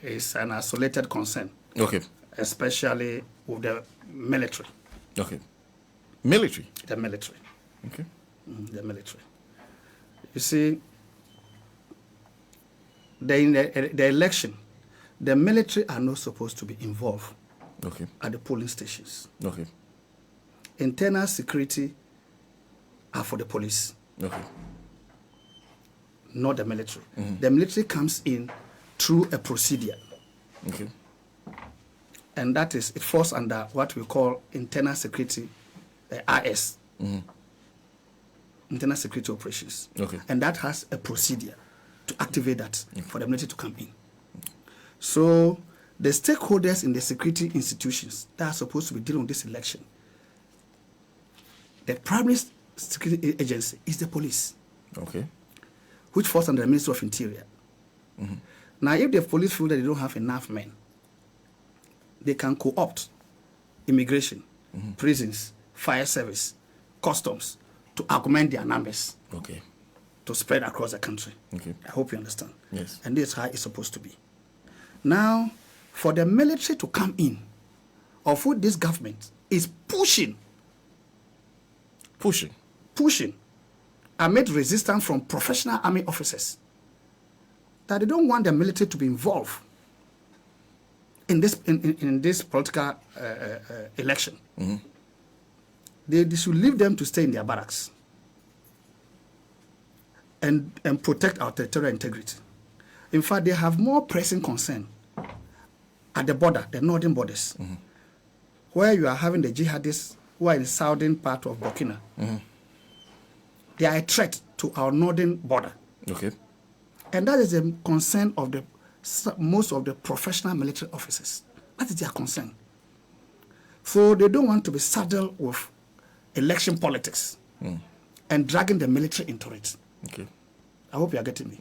is an isolated concern. Especially with the military. Military? The military. The military. You see, the election, the military are not supposed to be involved at the polling stations. Internal security are for the police, not the military. The military comes in through a procedure. And that is, it falls under what we call internal security, IS, internal security operations. And that has a procedure to activate that for the military to come in. So the stakeholders in the security institutions that are supposed to be dealing with this election, the primary security agency is the police, which falls under the Ministry of Interior. Now, if the police feel that they don't have enough men, they can co-opt immigration, prisons, fire service, customs to augment their numbers to spread across the country. I hope you understand. Yes. And this is how it's supposed to be. Now, for the military to come in, of what this government is pushing amid resistance from professional army officers, that they don't want the military to be involved in this political election. They should leave them to stay in their barracks and protect our territorial integrity. In fact, they have more pressing concern at the border, the northern borders, where you are having the jihadists who are in the southern part of Burkina. They are a threat to our northern border. And that is a concern of most of the professional military officers. That is their concern. So they don't want to be saddled with election politics and dragging the military into it. I hope you are getting me.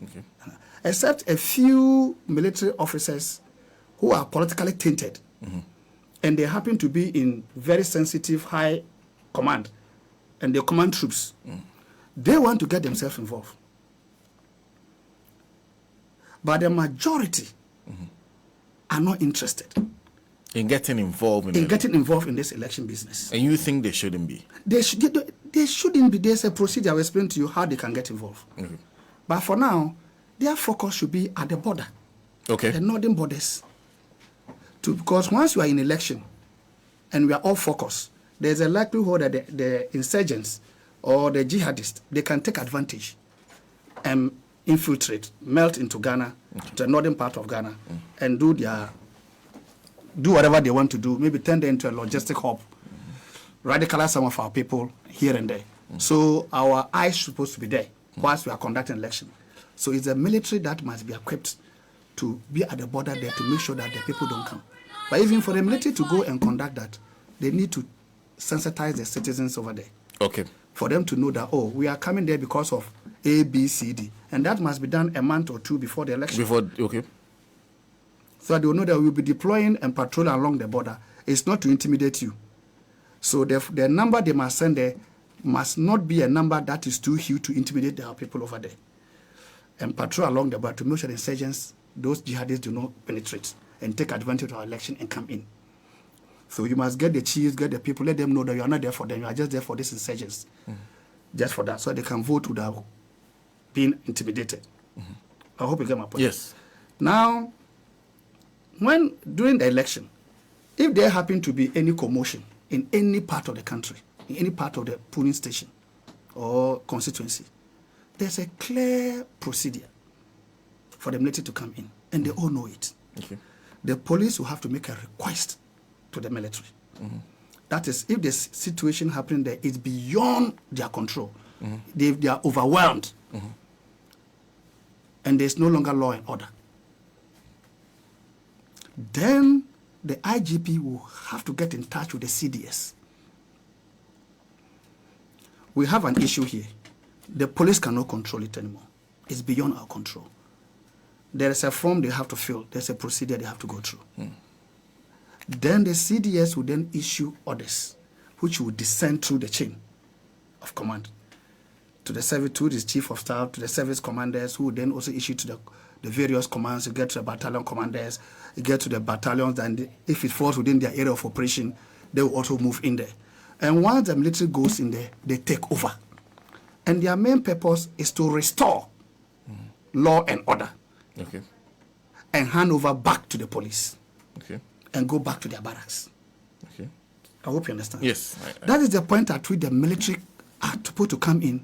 Except a few military officers who are politically tainted, and they happen to be in very sensitive high command, and they command troops. They want to get themselves involved. But the majority are not interested in getting involved in this election business. And you think they shouldn't be? They shouldn't be. There's a procedure. I will explain to you how they can get involved. But for now, their focus should be at the border, the northern borders. Because once you are in election and we are all focused, there's a likelihood that the insurgents or the jihadists, they can take advantage and infiltrate, melt into Ghana, to the northern part of Ghana, and do whatever they want to do, maybe turn them into a logistic hub, radicalize some of our people here and there. So our eyes are supposed to be there whilst we are conducting election. So it's the military that must be equipped to be at the border there to make sure that the people don't come. But even for the military to go and conduct that, they need to sensitize the citizens over there. For them to know that, oh, we are coming there because of A, B, C, D. And that must be done a month or two before the election. So they will know that we will be deploying and patrolling along the border. It's not to intimidate you. So the number they must send there must not be a number that is too huge to intimidate our people over there. And patrol along the border to make sure the insurgents, those jihadists, do not penetrate and take advantage of our election and come in. So you must get the chiefs, get the people, let them know that you are not there for them. You are just there for these insurgents. Just for that, so they can vote without being intimidated. I hope you get my point. Yes. Now, during the election, if there happen to be any commotion in any part of the country, in any part of the polling station or constituency, there's a clear procedure for the military to come in, and they all know it. The police will have to make a request to the military. That is, if the situation happening there is beyond their control, they are overwhelmed, and there's no longer law and order, Then the IGP will have to get in touch with the CDS. We have an issue here. The police cannot control it anymore. It's beyond our control. There is a form they have to fill. There's a procedure they have to go through. Then the CDS will then issue orders, which will descend through the chain of command to the service, to the chief of staff, to the service commanders, who will then also issue to the various commands. You get to the battalion commanders, you get to the battalions, and if it falls within their area of operation, they will also move in there. And once the military goes in there, they take over. And their main purpose is to restore law and order. Okay. And hand over back to the police. Okay. And go back to their barracks. Okay. I hope you understand. Yes. That is the point at which the military are supposed to come in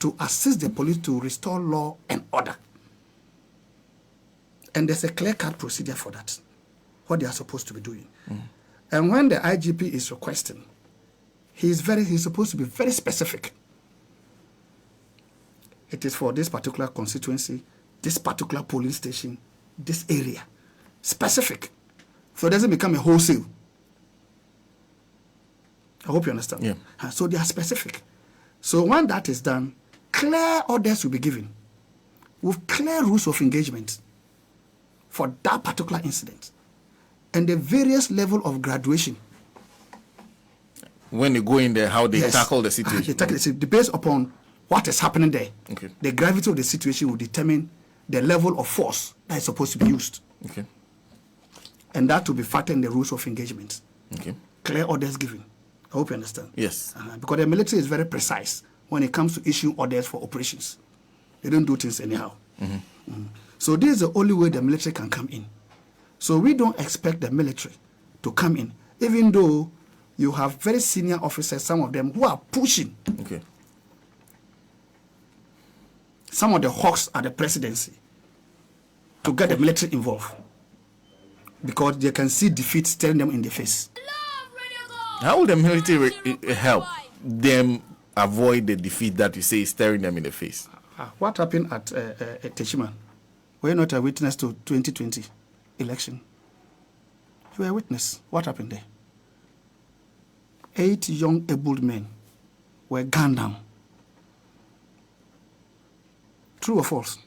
to assist the police to restore law and order. And there's a clear-cut procedure for that, what they are supposed to be doing. And when the IGP is requesting, he's supposed to be very specific. It is for this particular constituency, this particular polling station, this area. Specific. So it doesn't become a wholesale. I hope you understand. Yeah. So they are specific. So when that is done, clear orders will be given with clear rules of engagement for that particular incident and the various level of graduation. When they go in there, how they tackle the situation. They tackle it based upon what is happening there. Okay. The gravity of the situation will determine the level of force that is supposed to be used. Okay. And that will be factored in the rules of engagement. Okay. Clear orders given. I hope you understand. Yes. Because the military is very precise when it comes to issuing orders for operations. They don't do things anyhow. So this is the only way the military can come in. So we don't expect the military to come in, even though you have very senior officers, some of them, who are pushing. Okay. Some of the hawks at the presidency to get the military involved because they can see defeat staring them in the face. How will the military help them avoid the defeat that you say is staring them in the face? What happened at Techiman? Were you not a witness to 2020 election? You were a witness. What happened there? 8 young able men were gunned down. True or false?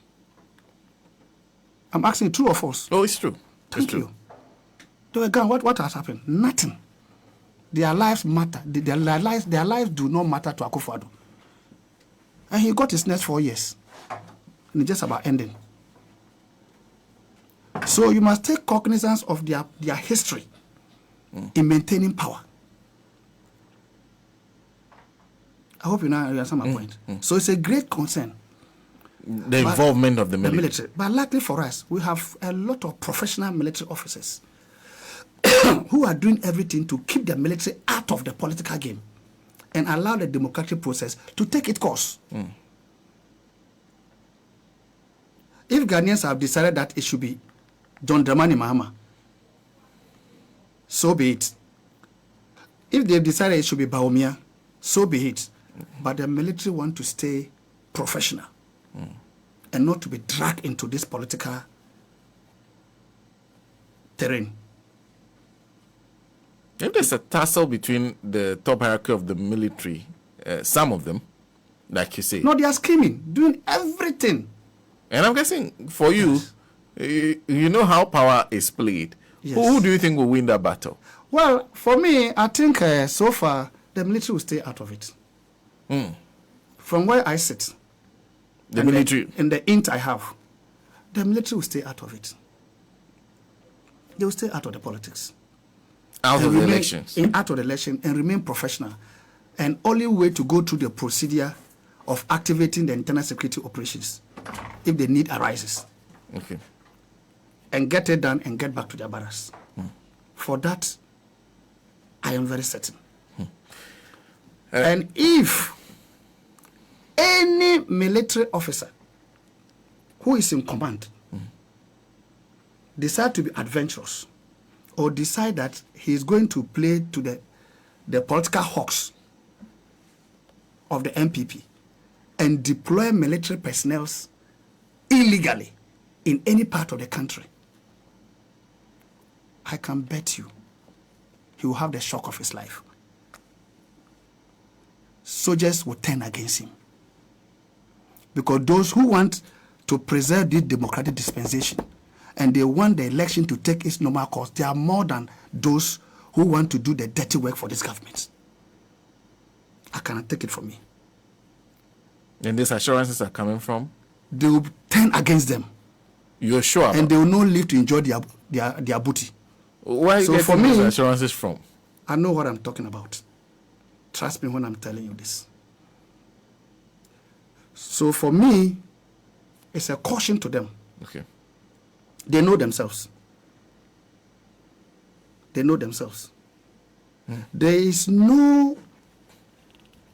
I'm asking, true or false? Oh, it's true. Thank you. They were gunned. What has happened? Nothing. Their lives matter. Their lives do not matter to Akufo-Addo. And he got his next 4 years. And it's just about ending. So you must take cognizance of their history in maintaining power. I hope you now understand my point. So it's a great concern. The involvement of the military. But luckily for us, we have a lot of professional military officers who are doing everything to keep the military out of the political game and allow the democratic process to take its course. If Ghanaians have decided that it should be John Dramani Mahama, so be it. If they've decided it should be Bawumia, so be it. But the military want to stay professional and not to be dragged into this political terrain. If there's a tussle between the top hierarchy of the military, some of them, like you say. No, they are screaming, doing everything. And I'm guessing for you, you know how power is played. Yes. Who do you think will win that battle? Well, for me, I think so far, the military will stay out of it. From where I sit, The military. In the int I have, the military will stay out of it. They will stay out of the politics. Out of the elections. Out of the election and remain professional. And only way to go through the procedure of activating the internal security operations if the need arises. Okay. And get it done and get back to their barracks. For that, I am very certain. And if any military officer who is in command decide to be adventurous or decide that he is going to play to the political hawks of the MPP and deploy military personnel illegally in any part of the country, I can bet you he will have the shock of his life. Soldiers will turn against him. Because those who want to preserve this democratic dispensation and they want the election to take its normal course, they are more than those who want to do the dirty work for this government. I cannot take it from me. And these assurances are coming from? They will turn against them. You're sure? And they will not live to enjoy their booty. Where are you So for getting me, these assurances from? I know what I'm talking about. Trust me when I'm telling you this. So for me, it's a caution to them. Okay. They know themselves. They know themselves. There is no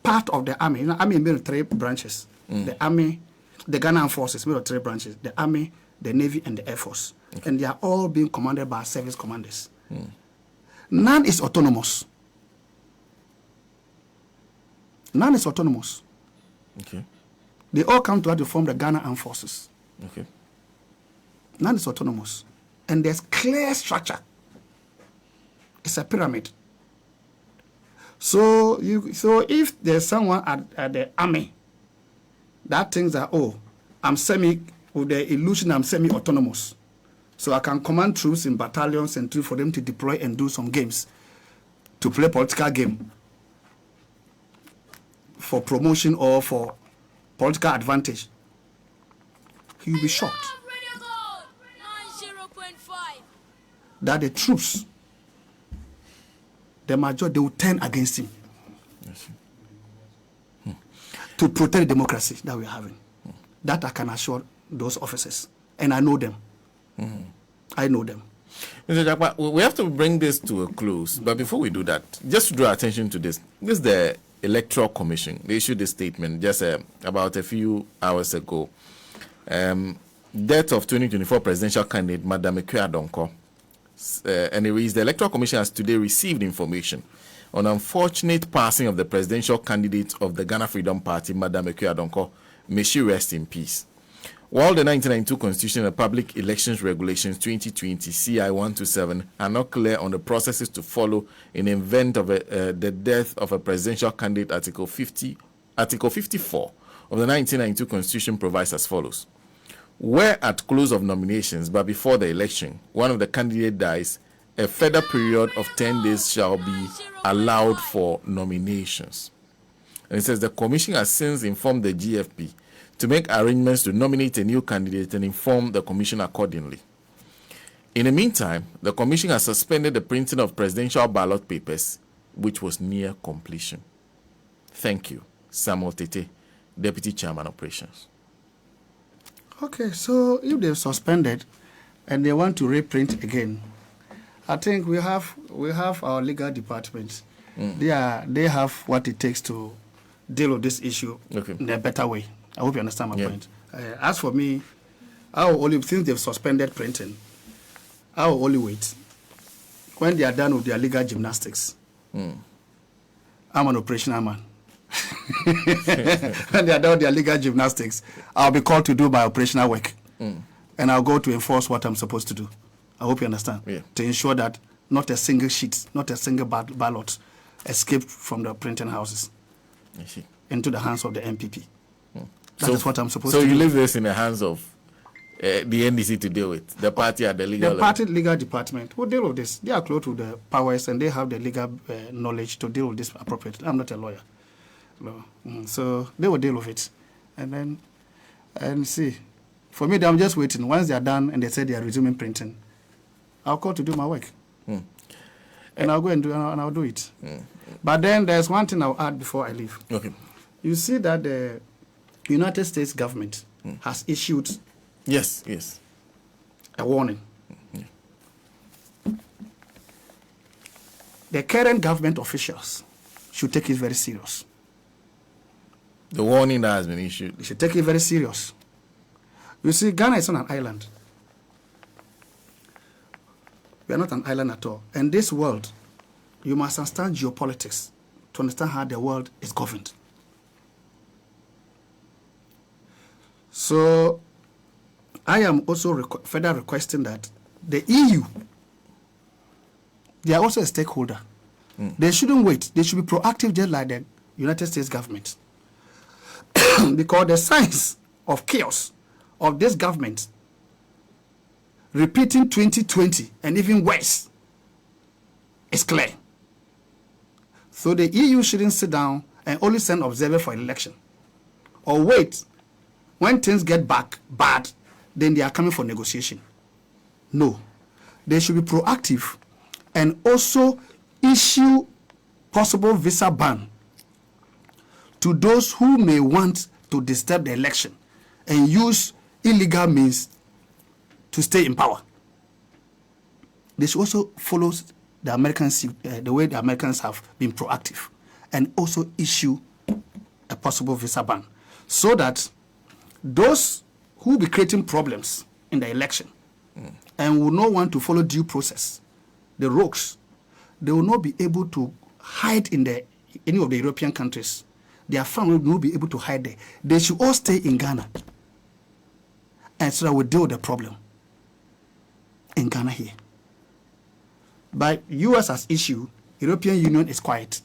part of the army. You know, army is made of 3 branches. The army, the Ghana Armed Forces made of 3 branches. The army, the navy, and the air force. Okay. And they are all being commanded by service commanders. None is autonomous. None is autonomous. Okay. They all come together to form the Ghana Armed Forces. Okay. None is autonomous. And there's clear structure. It's a pyramid. So if there's someone at the army that thinks that, with the illusion I'm semi-autonomous, so I can command troops in battalions and for them to deploy and do some games, to play political game for promotion or for political advantage, he will be shocked that the troops, the majority, they will turn against him to protect the democracy that we are having. That I can assure those officers, and I know them. I know them. Mr. JAKPA, we have to bring this to a close, but before we do that, just to draw attention to this is the Electoral Commission. They issued a statement just about a few hours ago. Death of 2024 presidential candidate, Madam Ekwe Adonko. And it reads, the Electoral Commission has today received information on unfortunate passing of the presidential candidate of the Ghana Freedom Party, Madam Ekwe Adonko. May she rest in peace. While the 1992 Constitution and Public Elections Regulations 2020 CI 127 are not clear on the processes to follow in the event of the death of a presidential candidate, Article 54 of the 1992 Constitution provides as follows. Where at close of nominations, but before the election, one of the candidates dies, a further period of 10 days shall be allowed for nominations. And it says the Commission has since informed the GFP to make arrangements to nominate a new candidate and inform the Commission accordingly. In the meantime, the Commission has suspended the printing of presidential ballot papers, which was near completion. Thank you. Samuel Tete, Deputy Chairman Operations. Okay, so if they've suspended and they want to reprint again, I think we have our legal department. They have what it takes to deal with this issue in a better way. I hope you understand my point. As for me, I will only, since they've suspended printing, I will only wait. When they are done with their legal gymnastics, I'm an operational man. When they are done with their legal gymnastics, I'll be called to do my operational work. And I'll go to enforce what I'm supposed to do. I hope you understand. To ensure that not a single sheet, not a single ballot escaped from the printing houses into the hands of the MPP. That is what I'm supposed to do. So you leave this in the hands of the NDC to deal with, the party at the legal The party legal department will deal with this. They are close to the powers and they have the legal knowledge to deal with this appropriately. I'm not a lawyer. No. So they will deal with it. And see. For me, I'm just waiting. Once they are done and they say they are resuming printing, I'll call to do my work. And I'll go and I'll do it. But then there's one thing I'll add before I leave. Okay. You see that the United States government has issued a warning. The current government officials should take it very serious. The warning that has been issued. They should take it very serious. You see, Ghana is not an island. We are not an island at all. And this world, you must understand geopolitics to understand how the world is governed. So I am also further requesting that the EU They are also a stakeholder. They shouldn't wait. They should be proactive, just like the United States government. Because the signs of chaos of this government repeating 2020 and even worse is clear. So the EU shouldn't sit down and only send observers for an election, or wait when things get bad, then they are coming for negotiation. No, they should be proactive and also issue possible visa ban to those who may want to disturb the election and use illegal means to stay in power. They should also follow the Americans, the way the Americans have been proactive, and also issue a possible visa ban, so that those who will be creating problems in the election and will not want to follow due process, the rogues, they will not be able to hide in any of the European countries. Their family will not be able to hide there. They should all stay in Ghana, and so that we deal with the problem in Ghana here. But US as issue, European Union is quiet.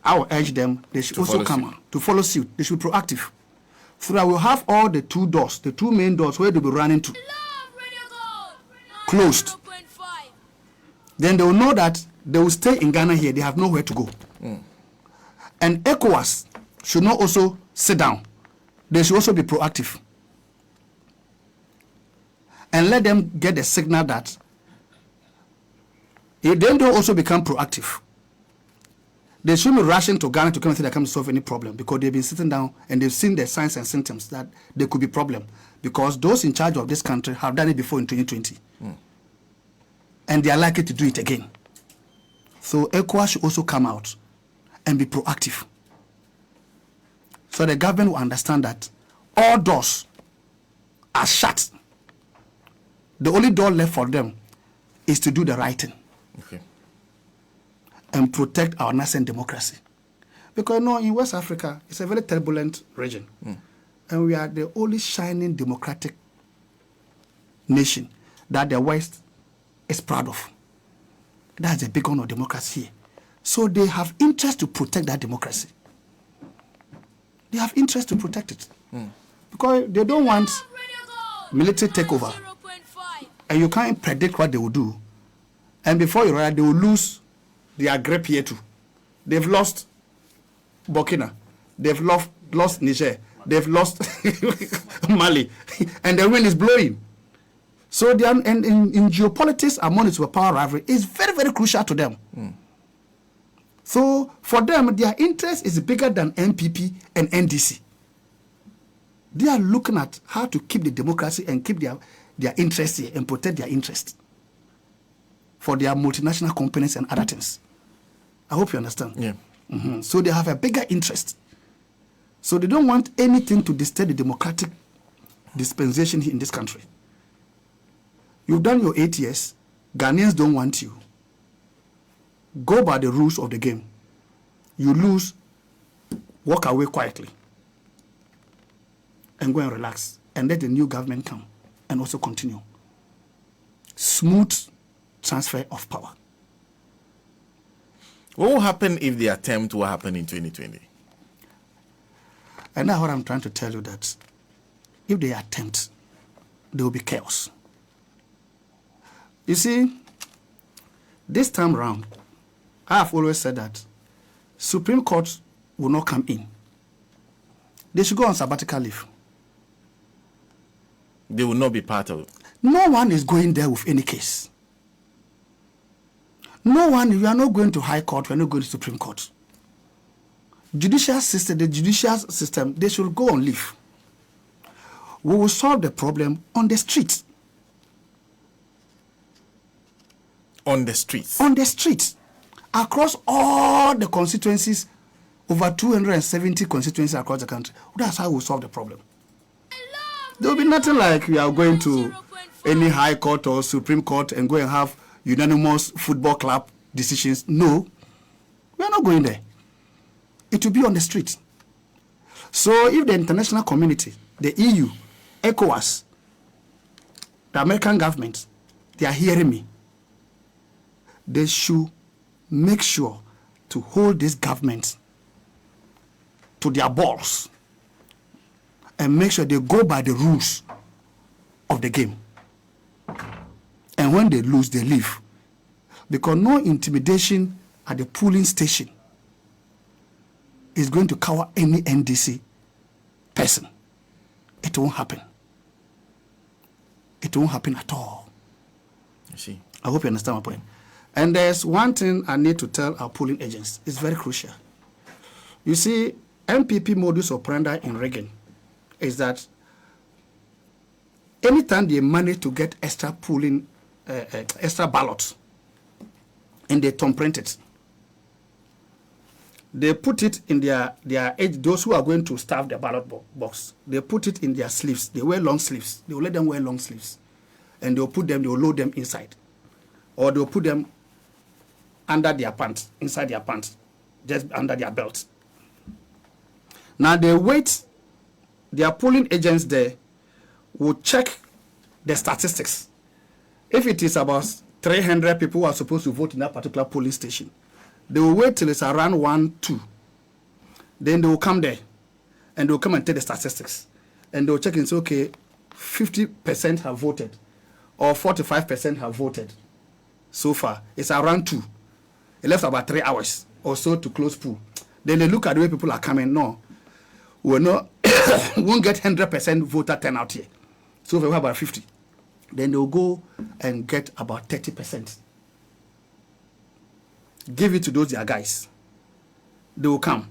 I will urge them, they should also come out to follow suit. They should be proactive. So that we'll have all the two doors, the two main doors where they'll be running to, closed. Then they will know that they will stay in Ghana here. They have nowhere to go. And ECOWAS should not also sit down. They should also be proactive. And let them get the signal that if they don't also become proactive, they shouldn't be rushing to Ghana to come and say they can solve any problem, because they've been sitting down and they've seen the signs and symptoms that there could be problem, because those in charge of this country have done it before in 2020. And they are likely to do it again. So ECOWAS should also come out and be proactive, so the government will understand that all doors are shut. The only door left for them is to do the right thing. Okay. And protect our nascent democracy. Because in West Africa, it's a very turbulent region. And we are the only shining democratic nation that the West is proud of. That's a big one of democracy here. So they have interest to protect that democracy. They have interest to protect it. Because they don't want military takeover. And you can't predict what they will do. And before you realize, they will lose their grip here too. They've lost Burkina. They've lost Niger. They've lost Mali. And the wind is blowing. So they are, and in geopolitics among its power rivalry is very, very crucial to them. So for them, their interest is bigger than MPP and NDC. They are looking at how to keep the democracy and keep their interest here and protect their interest for their multinational companies and other things. I hope you understand. Yeah. So they have a bigger interest. So they don't want anything to disturb the democratic dispensation here in this country. You've done your 8 years. Ghanaians don't want you. Go by the rules of the game. You lose, walk away quietly, and go and relax, and let the new government come and also continue. Smooth transfer of power. What will happen if the attempt will happen in 2020? And that's what I'm trying to tell you, that if they attempt, there will be chaos. You see, this time around, I have always said that Supreme Court will not come in. They should go on sabbatical leave. They will not be part of it. No one is going there with any case. No one, we are not going to High Court, we are not going to Supreme Court. The judicial system, they should go on leave. We will solve the problem on the street. On the streets? On the street. Across all the constituencies, over 270 constituencies across the country. That's how we'll solve the problem. There will be nothing like we are going to any High Court or Supreme Court and go and have unanimous football club decisions. No, we are not going there. It will be on the street. So if the international community, the EU, ECOWAS, the American government, they are hearing me, they should make sure to hold this government to their balls and make sure they go by the rules of the game. And when they lose, they leave. Because no intimidation at the polling station is going to cover any NDC person. It won't happen. It won't happen at all. I see. I hope you understand my point. And there's one thing I need to tell our polling agents. It's very crucial. You see, MPP modus operandi in rigging is that anytime they manage to get extra polling, extra ballots, and they thumbprint it, they put it in their those who are going to staff the ballot box, they put it in their sleeves. They wear long sleeves. They will let them wear long sleeves. And they will load them inside. Or they'll put them under their pants, inside their pants, just under their belt. Now they wait, their polling agents there will check the statistics. If it is about 300 people who are supposed to vote in that particular polling station, they will wait till it's around 1, 2. Then they will come there and they will come and take the statistics. And they will check and say, okay, 50% have voted or 45% have voted so far. It's around 2. It left about 3 hours or so to close pool. Then they look at the way people are coming. No, we won't get 100% voter turnout here. So we have about 50. Then they'll go and get about 30%. Give it to those their guys. They will come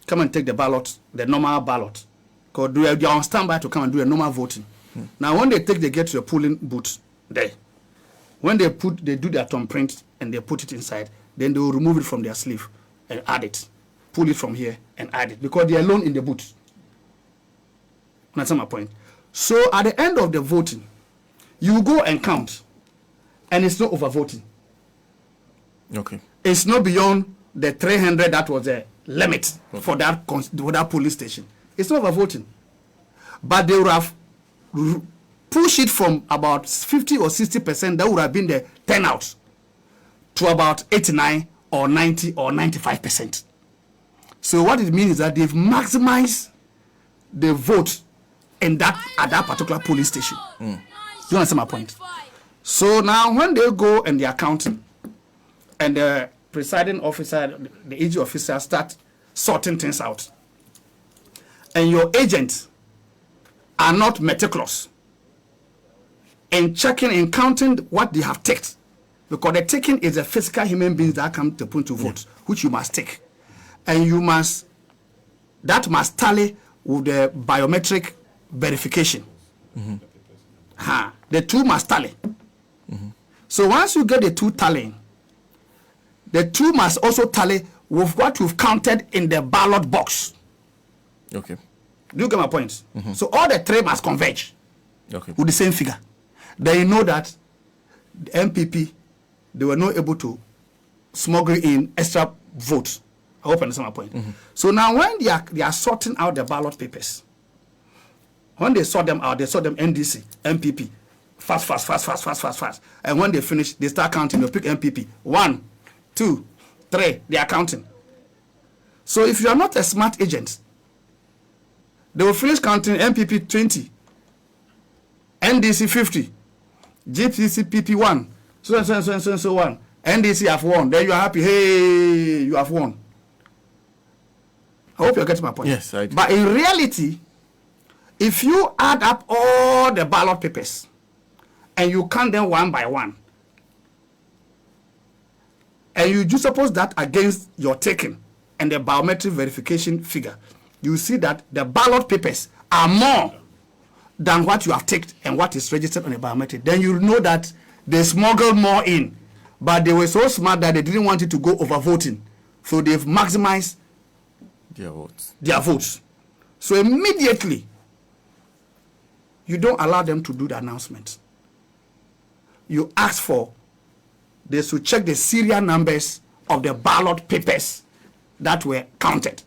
and take the ballot, the normal ballot. Because they are on standby to come and do a normal voting. Now when they get to the polling booth there, when they do their thumbprint and they put it inside, then they will remove it from their sleeve and add it. Pull it from here and add it. Because they are alone in the booth. That's my point. So at the end of the voting, you go and count. And it's not overvoting. Okay. It's not beyond the 300 that was the limit for that polling station. It's not overvoting. But they would have pushed it from about 50 or 60%, that would have been the turnout, to about 89 or 90 or 95%. So what it means is that they've maximized the vote at that particular polling station. You understand my point? So now when they go and they are counting, and the presiding officer, the AG officer start sorting things out, and your agents are not meticulous in checking and counting what they have ticked, because the ticking is a physical human beings that come to point to vote, which you must tick, and that must tally with the biometric verification. The two must tally. So once you get the two tallying, the two must also tally with what you've counted in the ballot box. Okay. Do you get my point? So all the three must converge with the same figure. Then you know that the MPP, they were not able to smuggle in extra votes. I hope you understand my point. So now when they are sorting out the ballot papers, when they sort them out, they sort them NDC, MPP, fast. And when they finish, they start counting. They pick MPP. 1, 2, 3. They are counting. So if you are not a smart agent, they will finish counting MPP 20, NDC 50, GPCPP 1, so on. NDC have won. Then you are happy. Hey, you have won. I hope you get my point. Yes, I do. But in reality, if you add up all the ballot papers and you count them one by one, and you do suppose that against your taking and the biometric verification figure, you see that the ballot papers are more than what you have taken and what is registered on the biometric. Then you know that they smuggled more in, but they were so smart that they didn't want it to go over voting, so they've maximized their votes. So immediately, you don't allow them to do the announcement. You ask for, they should check the serial numbers of the ballot papers that were counted.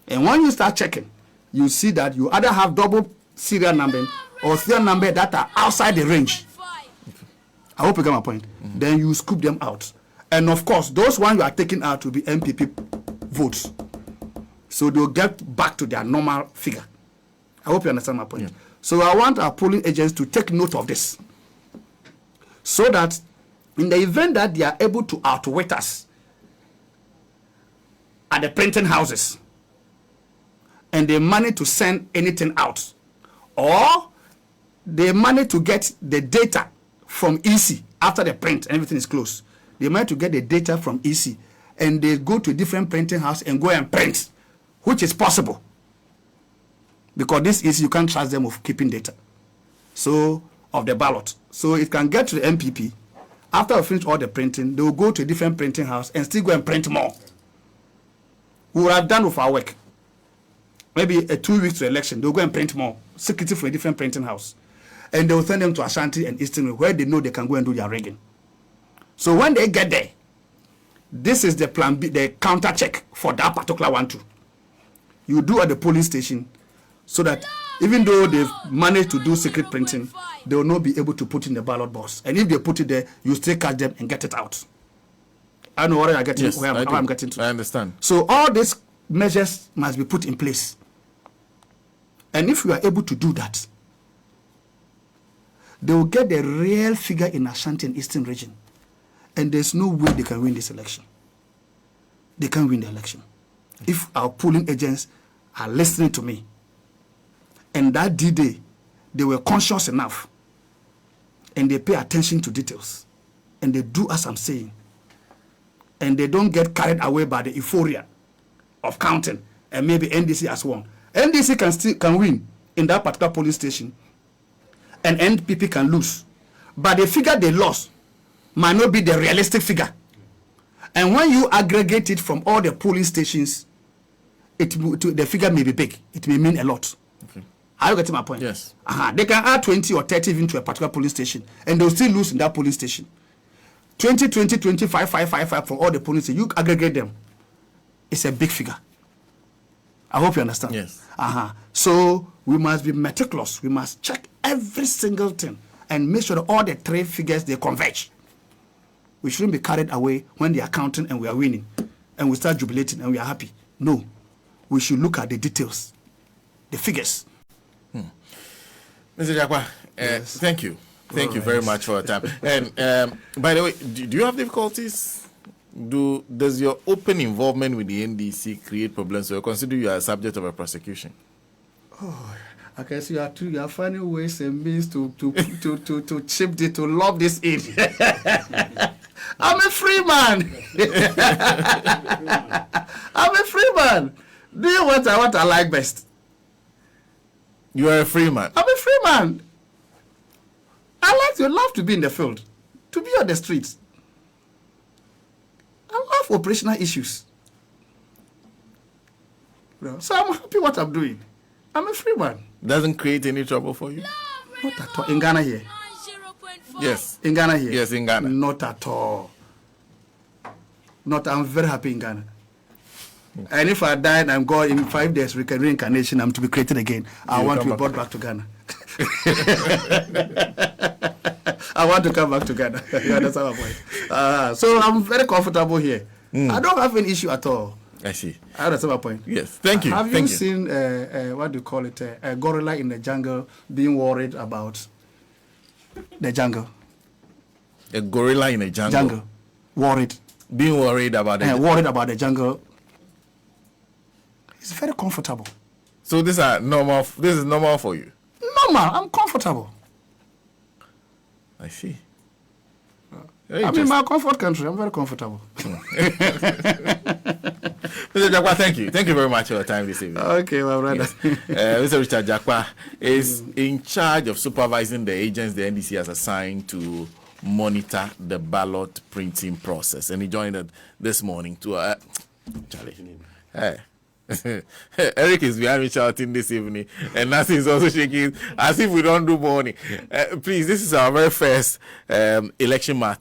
And when you start checking, you see that you either have double serial number or serial number that are outside the range. I hope you get my point. Then you scoop them out. And of course, those ones you are taking out will be MPP votes. So they'll get back to their normal figure. I hope you understand my point. Yeah. So I want our polling agents to take note of this. So that in the event that they are able to outwit us at the printing houses, and they manage to send anything out, or they manage to get the data from EC after the print, everything is closed. They manage to get the data from EC, and they go to a different printing house and go and print, which is possible. Because this EC, you can't trust them of keeping data. So, of the ballot. So it can get to the MPP. After we finish all the printing, they will go to a different printing house and still go and print more. We will have done with our work. Maybe 2 weeks to election, they'll go and print more. Secretly for a different printing house. And they will send them to Ashanti and Eastern, where they know they can go and do their rigging. So when they get there, this is the plan B, the counter check for that particular one too. You do at the polling station, so that even though they've managed to do secret printing, they will not be able to put in the ballot box. And if they put it there, you still catch them and get it out. I know what I'm getting, yes, how I'm getting to. I understand. So all these measures must be put in place. And if you are able to do that, they will get the real figure in Ashanti and Eastern region. And there's no way they can win this election. They can't win the election. If our polling agents are listening to me, and that D-Day, they were conscious enough, and they pay attention to details, and they do as I'm saying, and they don't get carried away by the euphoria of counting, and maybe NDC has won. NDC can win in that particular polling station, and NPP can lose. But the figure they lost might not be the realistic figure. And when you aggregate it from all the polling stations, the figure may be big. It may mean a lot. Okay. Are you getting my point? Yes. They can add 20 or 30 even to a particular polling station, and they'll still lose in that polling station. 20, 20, 25, 5, 5, 5 from all the polling stations. You aggregate them. It's a big figure. I hope you understand. Yes. So we must be meticulous. We must check every single thing and make sure that all the three figures, they converge. We shouldn't be carried away when they are counting and we are winning, and we start jubilating and we are happy. No. We should look at the details, the figures. Mr. JAKPA, yes. Thank you. Thank you very much for your time. And by the way, do you have difficulties? Does your open involvement with the NDC create problems, or consider you are a subject of a prosecution? Oh, I guess you are finding ways and means to chip it, to lob this in. I'm a free man. I'm a free man. Do what I like best. You are a free man. I'm a free man. I love to be in the field, to be on the streets. I love operational issues. So I'm happy what I'm doing. I'm a free man. Doesn't create any trouble for you? Not at all. In Ghana here? Yes. In Ghana here? Yes, in Ghana. Not at all. I'm very happy in Ghana. And if I die and I'm gone in 5 days, reincarnation, I'm to be created again. I want to be brought back to Ghana. I want to come back to Ghana. You understand my point? So I'm very comfortable here. I don't have any issue at all. I see. I understand my point. Yes. Thank you. Have you seen, what do you call it, a gorilla in the jungle being worried about the jungle? A gorilla in a jungle? Worried. Being worried about it? Worried about the jungle. It's very comfortable. So this is normal for you? Normal. I'm comfortable. I see. I'm in my comfort country. I'm very comfortable. Mr. JAKPA, thank you. Thank you very much for your time this evening. Okay, my brother. Yes. Mr. Richard JAKPA is in charge of supervising the agents the NDC has assigned to monitor the ballot printing process. And he joined us this morning to... Charlie. Hey. Eric is behind me shouting this evening, and Nancy is also shaking as if we don't do morning. Please, this is our very first election matter.